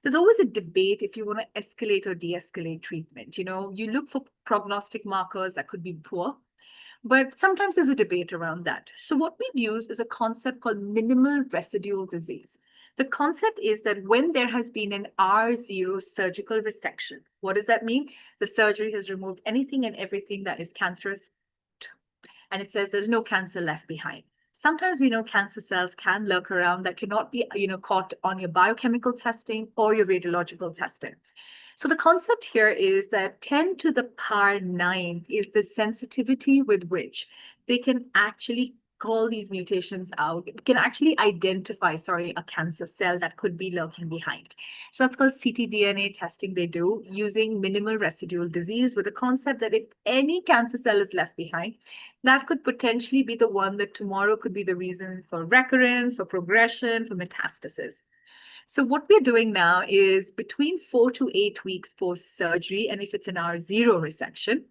there's always a debate if you want to escalate or de-escalate treatment. You look for prognostic markers that could be poor, but sometimes there's a debate around that. So what we'd use is a concept called minimal residual disease. The concept is that when there has been an R0 surgical resection, what does that mean? The surgery has removed anything and everything that is cancerous, and it says there's no cancer left behind. Sometimes we know cancer cells can lurk around that cannot be caught on your biochemical testing or your radiological testing. So the concept here is that 10 to the power 9 is the sensitivity with which they can actually call these mutations out, can actually identify, a cancer cell that could be lurking behind. So that's called ctDNA testing they do using minimal residual disease, with the concept that if any cancer cell is left behind, that could potentially be the one that tomorrow could be the reason for recurrence, for progression, for metastasis. So what we're doing now is between 4 to 8 weeks post-surgery, and if it's an R0 resection,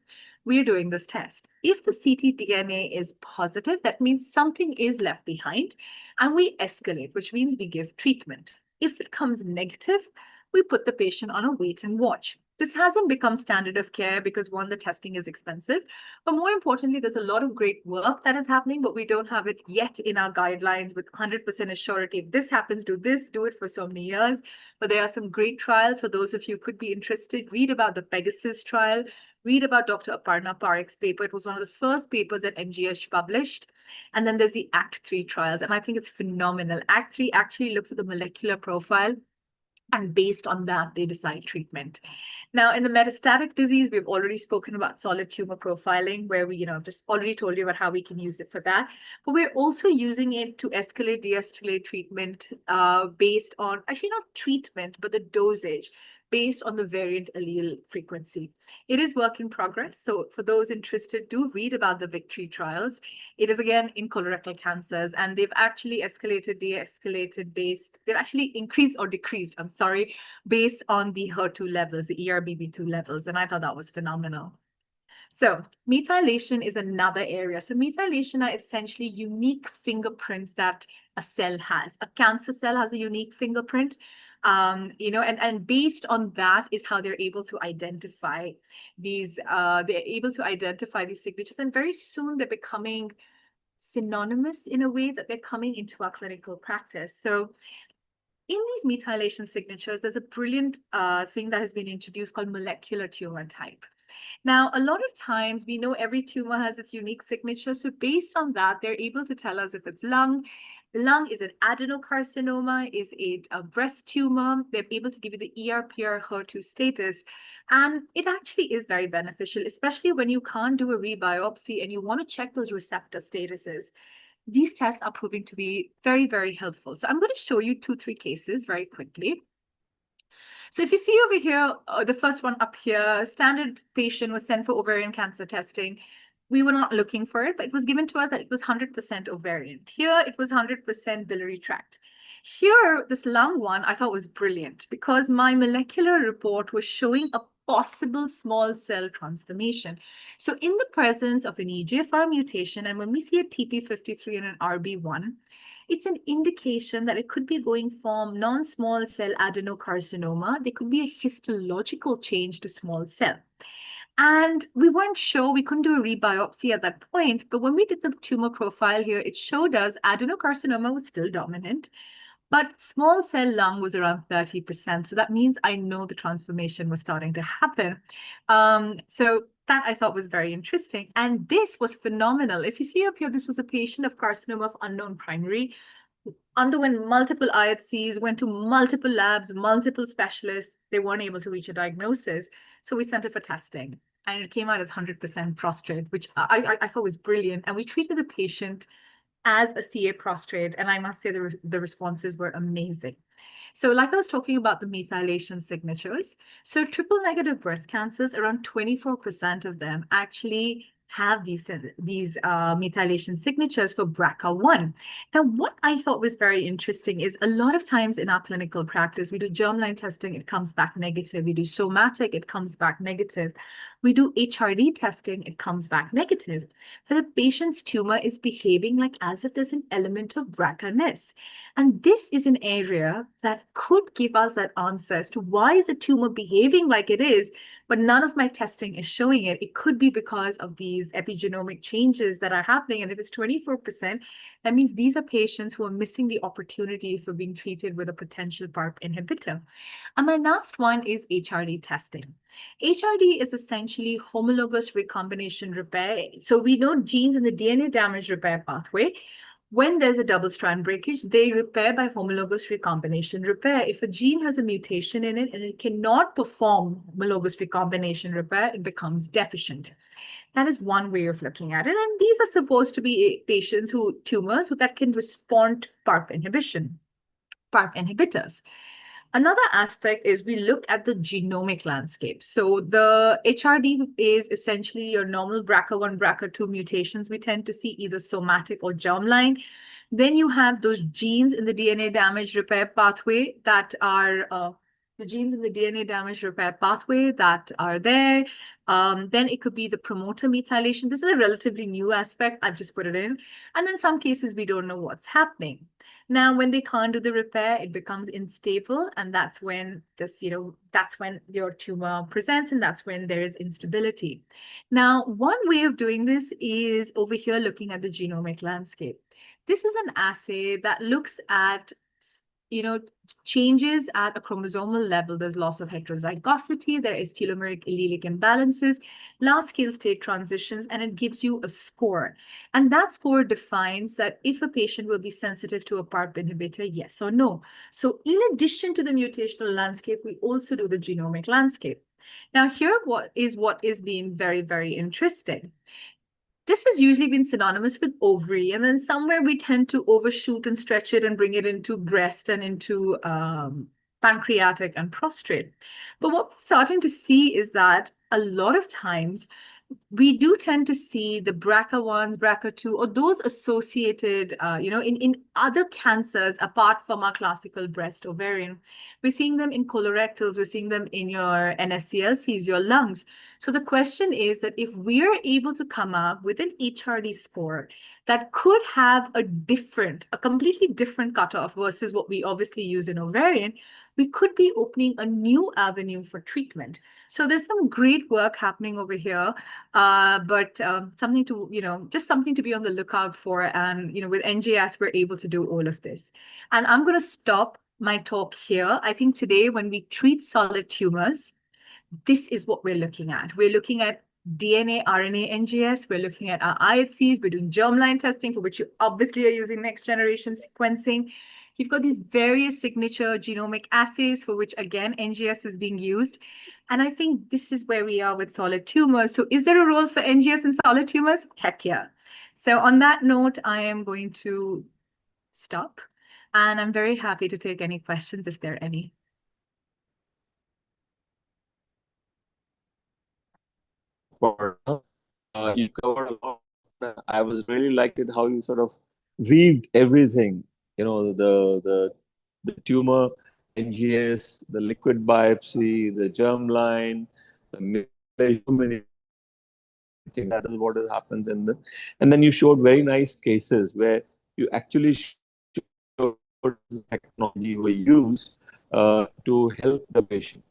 we're doing this test. If the ctDNA is positive, that means something is left behind, and we escalate, which means we give treatment. If it comes negative, we put the patient on a wait and watch. This hasn't become standard of care because, one, the testing is expensive, but more importantly, there's a lot of great work that is happening, but we don't have it yet in our guidelines with 100% assurity. If this happens, do this, do it for so many years. But there are some great trials for those of you who could be interested. Read about the Pegasus trial. Read about Dr. Aparna Parekh's paper. It was one of the first papers that NGS published. And then there's the ACT3 trials, and I think it's phenomenal. ACT3 actually looks at the molecular profile, and based on that, they decide treatment. Now, in the metastatic disease, we've already spoken about solid tumor profiling, where we, I've just already told you about how we can use it for that. But we're also using it to escalate, de-escalate treatment based on, actually not treatment, but the dosage based on the variant allele frequency. It is work in progress. So for those interested, do read about the Victory trials. It is, again, in colorectal cancers, and they've actually escalated, de-escalated they've actually increased or decreased, I'm sorry, based on the HER2 levels, the ERBB2 levels. And I thought that was phenomenal. So methylation is another area. So methylation are essentially unique fingerprints that a cell has. A cancer cell has a unique fingerprint. And based on that is how they're able to identify these, signatures. And very soon they're becoming synonymous in a way that they're coming into our clinical practice. So in these methylation signatures, there's a brilliant thing that has been introduced called molecular tumor type. Now, a lot of times we know every tumor has its unique signature. So based on that, they're able to tell us if it's lung is an adenocarcinoma, is it a breast tumor. They're able to give you the ER/PR HER2 status. And it actually is very beneficial, especially when you can't do a rebiopsy and you want to check those receptor statuses. These tests are proving to be very, very helpful. So I'm going to show you 2-3 cases very quickly. So if you see over here, the first one up here, standard patient was sent for ovarian cancer testing. We were not looking for it, but it was given to us that it was 100% ovarian. Here, it was 100% biliary tract. Here, this lung one, I thought was brilliant because my molecular report was showing a possible small cell transformation. So in the presence of an EGFR mutation, and when we see a TP53 and an RB1, it's an indication that it could be going from non-small cell adenocarcinoma. There could be a histological change to small cell. And we weren't sure, we couldn't do a rebiopsy at that point, but when we did the tumor profile here, it showed us adenocarcinoma was still dominant, but small cell lung was around 30%. So that means I know the transformation was starting to happen. So that I thought was very interesting. And this was phenomenal. If you see up here, this was a patient of carcinoma of unknown primary, underwent multiple IHCs, went to multiple labs, multiple specialists. They weren't able to reach a diagnosis. So we sent it for testing. And it came out as 100% prostate, which I thought was brilliant. And we treated the patient as a CA prostate, and I must say the responses were amazing. So like I was talking about the methylation signatures, so triple negative breast cancers, around 24% of them actually have these methylation signatures for BRCA1. Now, what I thought was very interesting is a lot of times in our clinical practice, we do germline testing, it comes back negative. We do somatic, it comes back negative. We do HRD testing, it comes back negative. But the patient's tumor is behaving like as if there's an element of BRCA-ness. And this is an area that could give us that answer as to why is the tumor behaving like it is, but none of my testing is showing it. It could be because of these epigenomic changes that are happening. And if it's 24%, that means these are patients who are missing the opportunity for being treated with a potential PARP inhibitor. And my last one is HRD testing. HRD is essentially homologous recombination repair. So we know genes in the DNA damage repair pathway. When there's a double strand breakage, they repair by homologous recombination repair. If a gene has a mutation in it and it cannot perform homologous recombination repair, it becomes deficient. That is one way of looking at it. And these are supposed to be patients tumors that can respond to PARP inhibition, PARP inhibitors. Another aspect is we look at the genomic landscape. So the HRD is essentially your normal BRCA1, BRCA2 mutations we tend to see either somatic or germline. Then you have those genes in the DNA damage repair pathway that are the genes in the DNA damage repair pathway that are there. Then it could be the promoter methylation. This is a relatively new aspect. I've just put it in. And then some cases we don't know what's happening. Now, when they can't do the repair, it becomes unstable. And that's when that's when your tumor presents, and that's when there is instability. Now, one way of doing this is over here looking at the genomic landscape. This is an assay that looks at changes at a chromosomal level. There's loss of heterozygosity, there is telomeric allelic imbalances, large-scale state transitions, and it gives you a score. And that score defines that if a patient will be sensitive to a PARP inhibitor, yes or no. So in addition to the mutational landscape, we also do the genomic landscape. Now here, what is being very, very interesting. This has usually been synonymous with ovary, and then somewhere we tend to overshoot and stretch it and bring it into breast and into pancreatic and prostate. But what we're starting to see is that a lot of times we do tend to see the BRCA1s, BRCA2, or those associated, in other cancers apart from our classical breast ovarian. We're seeing them in colorectals, we're seeing them in your NSCLCs, your lungs. So the question is that if we are able to come up with an HRD score that could have a completely different cutoff versus what we obviously use in ovarian, we could be opening a new avenue for treatment. So there's some great work happening over here, but something to, just something to be on the lookout for. And, with NGS, we're able to do all of this. And I'm going to stop my talk here. I think today when we treat solid tumors, this is what we're looking at. We're looking at DNA, RNA, NGS. We're looking at our IHCs. We're doing germline testing, for which you obviously are using next generation sequencing. You've got these various signature genomic assays for which, again, NGS is being used. And I think this is where we are with solid tumors. So is there a role for NGS in solid tumors? Heck yeah. So on that note, I am going to stop. And I'm very happy to take any questions if there are any. You covered a lot. I was really liked it how you sort of weaved everything. The tumor, NGS, the liquid biopsy, the germline, the methylation. That is what happens in and then you showed very nice cases where you actually showed the technology we use to help the patient.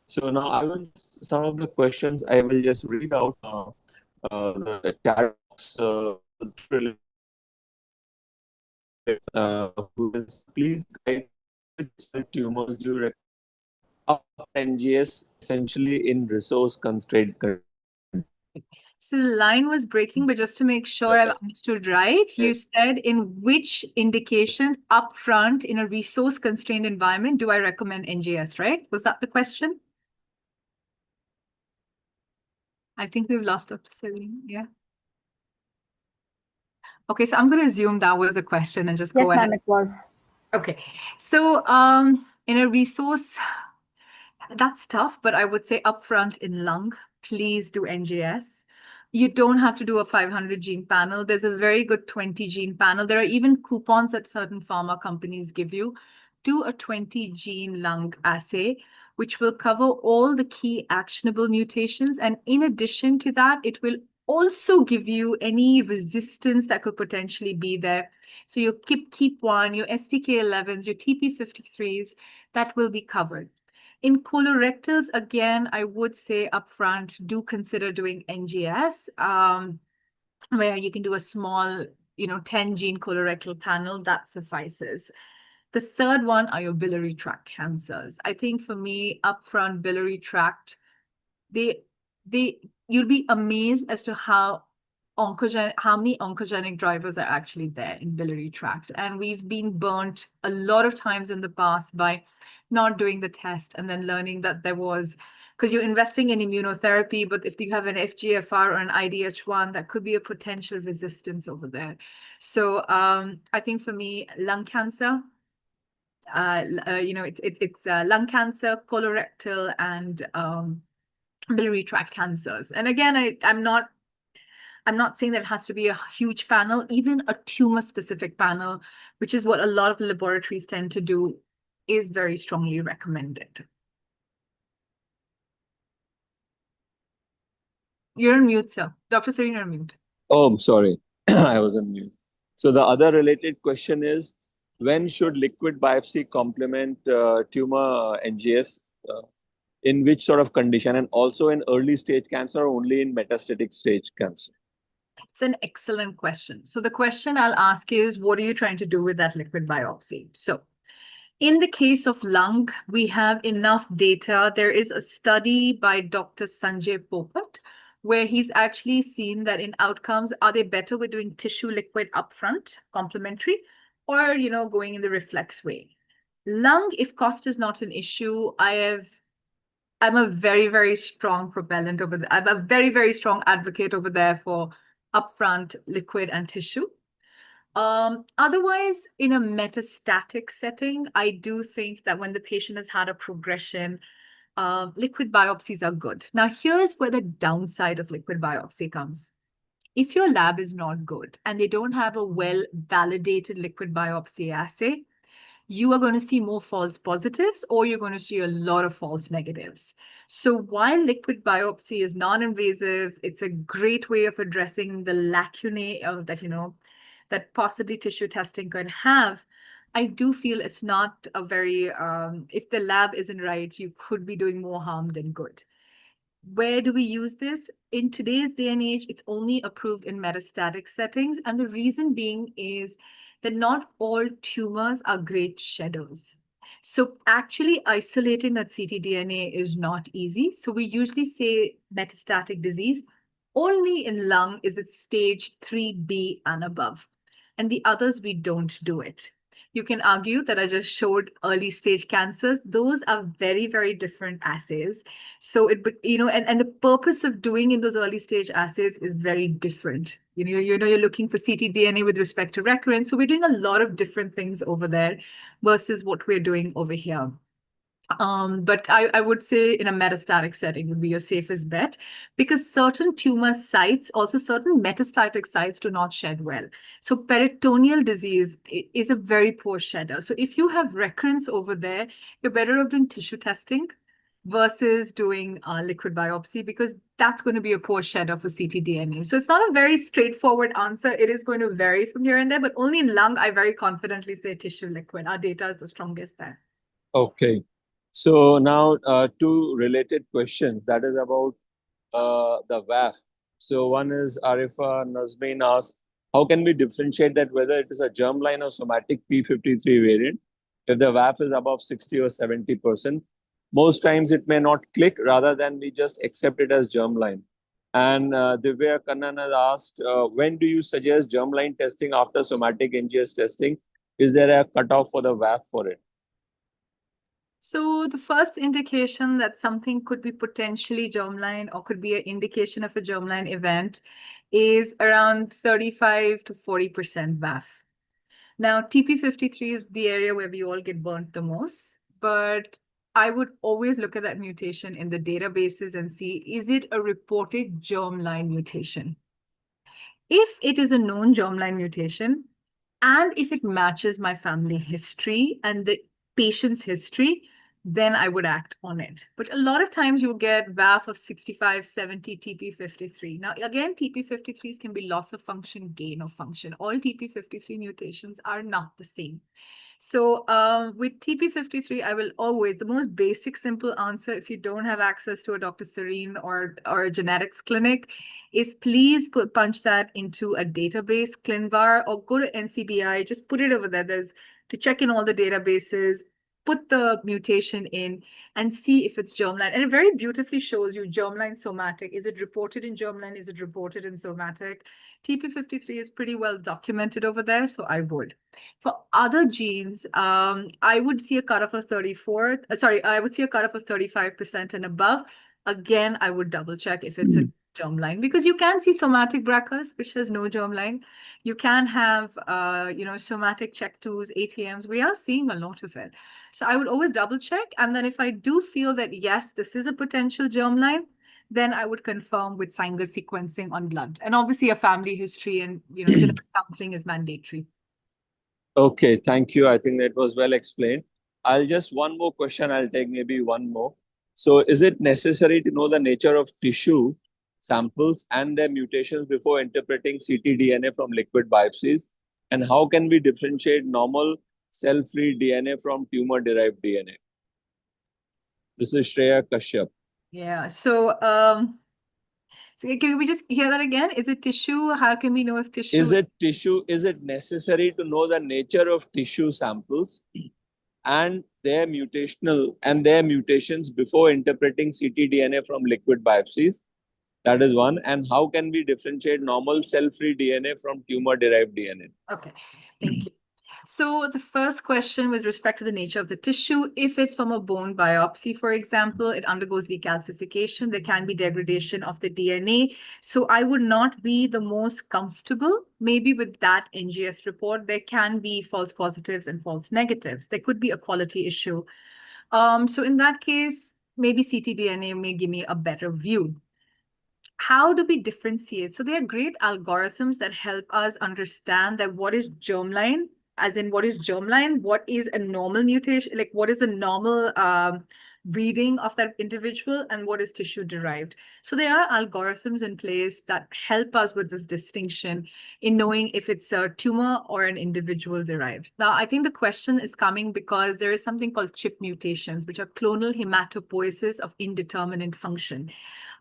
So now some of the questions I will just read out. The chat box, please guide which tumors do you recommend NGS essentially in resource constrained. So the line was breaking, but just to make sure I've understood right, you said in which indications upfront in a resource constrained environment do I recommend NGS, right? Was that the question? I think we've lost Dr. Serene. Yeah. Okay, so I'm going to assume that was a question and just go ahead. Yes, ma'am, it was. Okay, so in a resource, that's tough, but I would say upfront in lung, please do NGS. You don't have to do a 500 gene panel. There's a very good 20 gene panel. There are even coupons that certain pharma companies give you. Do a 20 gene lung assay, which will cover all the key actionable mutations. And in addition to that, it will also give you any resistance that could potentially be there. So your KEAP1, your STK11s, your TP53s, that will be covered. In colorectals, again, I would say upfront, do consider doing NGS, where you can do a small, 10 gene colorectal panel, that suffices. The third one are your biliary tract cancers. I think for me, upfront biliary tract, you'll be amazed as to how many oncogenic drivers are actually there in biliary tract. And we've been burnt a lot of times in the past by not doing the test and then learning that there was, because you're investing in immunotherapy, but if you have an FGFR or an IDH1, that could be a potential resistance over there. So I think for me, lung cancer, it's lung cancer, colorectal, and biliary tract cancers. And again, I'm not saying that it has to be a huge panel, even a tumor-specific panel, which is what a lot of the laboratories tend to do, is very strongly recommended. You're on mute, sir. Dr. Serene, you're on mute. Oh, I'm sorry. I was on mute. So the other related question is, when should liquid biopsy complement tumor NGS? In which sort of condition, and also in early stage cancer or only in metastatic stage cancer? It's an excellent question. So the question I'll ask is, what are you trying to do with that liquid biopsy? So in the case of lung, we have enough data. There is a study by Dr. Sanjay Popat, where he's actually seen that in outcomes, are they better with doing tissue liquid upfront, complementary, or, going in the reflex way? Lung, if cost is not an issue, I'm a very, very strong propellant over there. I'm a very, very strong advocate over there for upfront liquid and tissue. Otherwise, in a metastatic setting, I do think that when the patient has had a progression, liquid biopsies are good. Now, here's where the downside of liquid biopsy comes. If your lab is not good and they don't have a well-validated liquid biopsy assay, you are going to see more false positives or you're going to see a lot of false negatives. So while liquid biopsy is non-invasive, it's a great way of addressing the lacunae that possibly tissue testing could have. I do feel it's not a very, if the lab isn't right, you could be doing more harm than good. Where do we use this? In today's day and age, it's only approved in metastatic settings. And the reason being is that not all tumors are great shedders. So actually isolating that ctDNA is not easy. So we usually say metastatic disease. Only in lung is it stage 3B and above. And the others, we don't do it. You can argue that I just showed early stage cancers. Those are very, very different assays. So and the purpose of doing in those early stage assays is very different. You're looking for ctDNA with respect to recurrence. So we're doing a lot of different things over there versus what we're doing over here. But I would say in a metastatic setting would be your safest bet, because certain tumor sites, also certain metastatic sites, do not shed well. So peritoneal disease is a very poor shedder. So if you have recurrence over there, you're better off doing tissue testing versus doing liquid biopsy, because that's going to be a poor shedder for ctDNA. So it's not a very straightforward answer. It is going to vary from here and there, but only in lung, I very confidently say tissue liquid. Our data is the strongest there. Okay. So now two related questions. That is about the VAF. So one is Arifa Nazmeen asks, how can we differentiate that whether it is a germline or somatic P53 variant if the VAF is above 60 or 70%? Most times it may not click, rather than we just accept it as germline. And Divya Kannan has asked, when do you suggest germline testing after somatic NGS testing? Is there a cutoff for the VAF for it? So the first indication that something could be potentially germline or could be an indication of a germline event is around 35 to 40% VAF. Now, TP53 is the area where we all get burnt the most, but I would always look at that mutation in the databases and see, is it a reported germline mutation? If it is a known germline mutation, and if it matches my family history and the patient's history, then I would act on it. But a lot of times you'll get VAF of 65, 70, TP53. Now, again, TP53s can be loss of function, gain of function. All TP53 mutations are not the same. So with TP53, I will always, the most basic, simple answer, if you don't have access to a Dr. Serene or a genetics clinic, is please punch that into a database, ClinVar, or go to NCBI, just put it over there. There's to check in all the databases, put the mutation in and see if it's germline. And it very beautifully shows you germline somatic. Is it reported in germline? Is it reported in somatic? TP53 is pretty well documented over there, so I would. For other genes, I would see a cutoff of 35% and above. Again, I would double check if it's a germline, because you can see somatic BRCAs, which has no germline. You can have, somatic check2s, ATMs. We are seeing a lot of it. So I would always double check. And then if I do feel that, yes, this is a potential germline, then I would confirm with Sanger sequencing on blood. And obviously a family history and, genetic counseling is mandatory. Okay, thank you. I think that was well explained. One more question, I'll take maybe one more. So is it necessary to know the nature of tissue samples and their mutations before interpreting ctDNA from liquid biopsies? And how can we differentiate normal cell-free DNA from tumor-derived DNA? This is Shreya Kashyap. Yeah. So can we just hear that again? Is it tissue? How can we know if tissue? Is it tissue? Is it necessary to know the nature of tissue samples and their mutations before interpreting ctDNA from liquid biopsies? That is one. And how can we differentiate normal cell-free DNA from tumor-derived DNA? Okay, thank you. So the first question with respect to the nature of the tissue, if it's from a bone biopsy, for example, it undergoes decalcification, there can be degradation of the DNA. So I would not be the most comfortable maybe with that NGS report. There can be false positives and false negatives. There could be a quality issue. So in that case, maybe ctDNA may give me a better view. How do we differentiate? So there are great algorithms that help us understand that what is germline, as in what is germline, what is a normal mutation, like what is the normal reading of that individual, and what is tissue derived. So there are algorithms in place that help us with this distinction in knowing if it's a tumor or an individual derived. Now, I think the question is coming because there is something called CHIP mutations, which are clonal hematopoiesis of indeterminate function.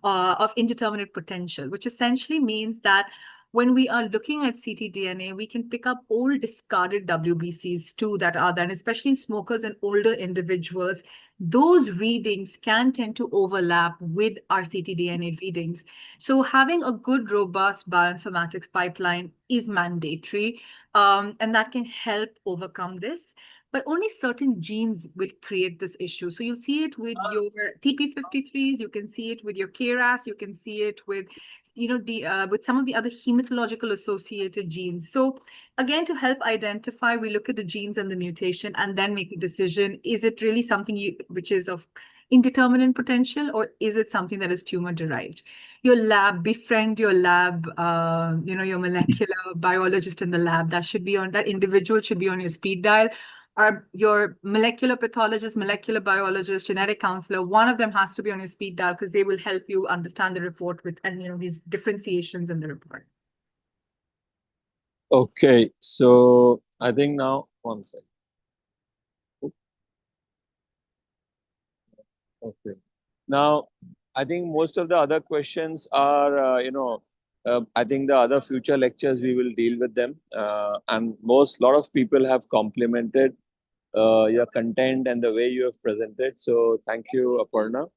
Of indeterminate potential, which essentially means that when we are looking at ctDNA, we can pick up old discarded WBCs too that are there, and especially in smokers and older individuals. Those readings can tend to overlap with our ctDNA readings. So having a good, robust bioinformatics pipeline is mandatory, and that can help overcome this. But only certain genes will create this issue. So you'll see it with your TP53s, you can see it with your KRAS, you can see it with, with some of the other hematological associated genes. So again, to help identify, we look at the genes and the mutation and then make a decision. Is it really something which is of indeterminate potential, or is it something that is tumor derived? Your lab, befriend your lab, your molecular biologist in the lab. That individual should be on your speed dial. Your molecular pathologist, molecular biologist, genetic counselor, one of them has to be on your speed dial because they will help you understand the report and these differentiations in the report. Okay, so I think now, one second. Okay. Now, I think most of the other questions are, I think the other future lectures we will deal with them. And lot of people have complimented your content and the way you have presented. So thank you, Aparna.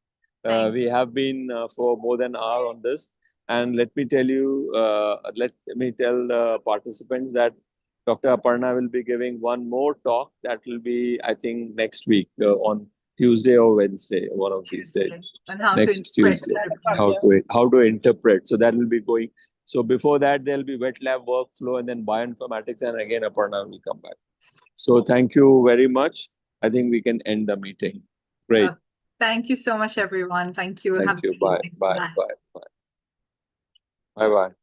We have been for more than an hour on this. And let me tell the participants that Dr. Aparna will be giving one more talk that will be, I think, next week on Tuesday or Wednesday, one of these days. And how next to Tuesday, how to interpret. So that will be going. So before that, there'll be wet lab workflow and then bioinformatics, and again Aparna will come back. So thank you very much. I think we can end the meeting. Great. Thank you so much, everyone. Thank you. Thank you. Bye. Bye. Bye. Bye. Bye. Bye.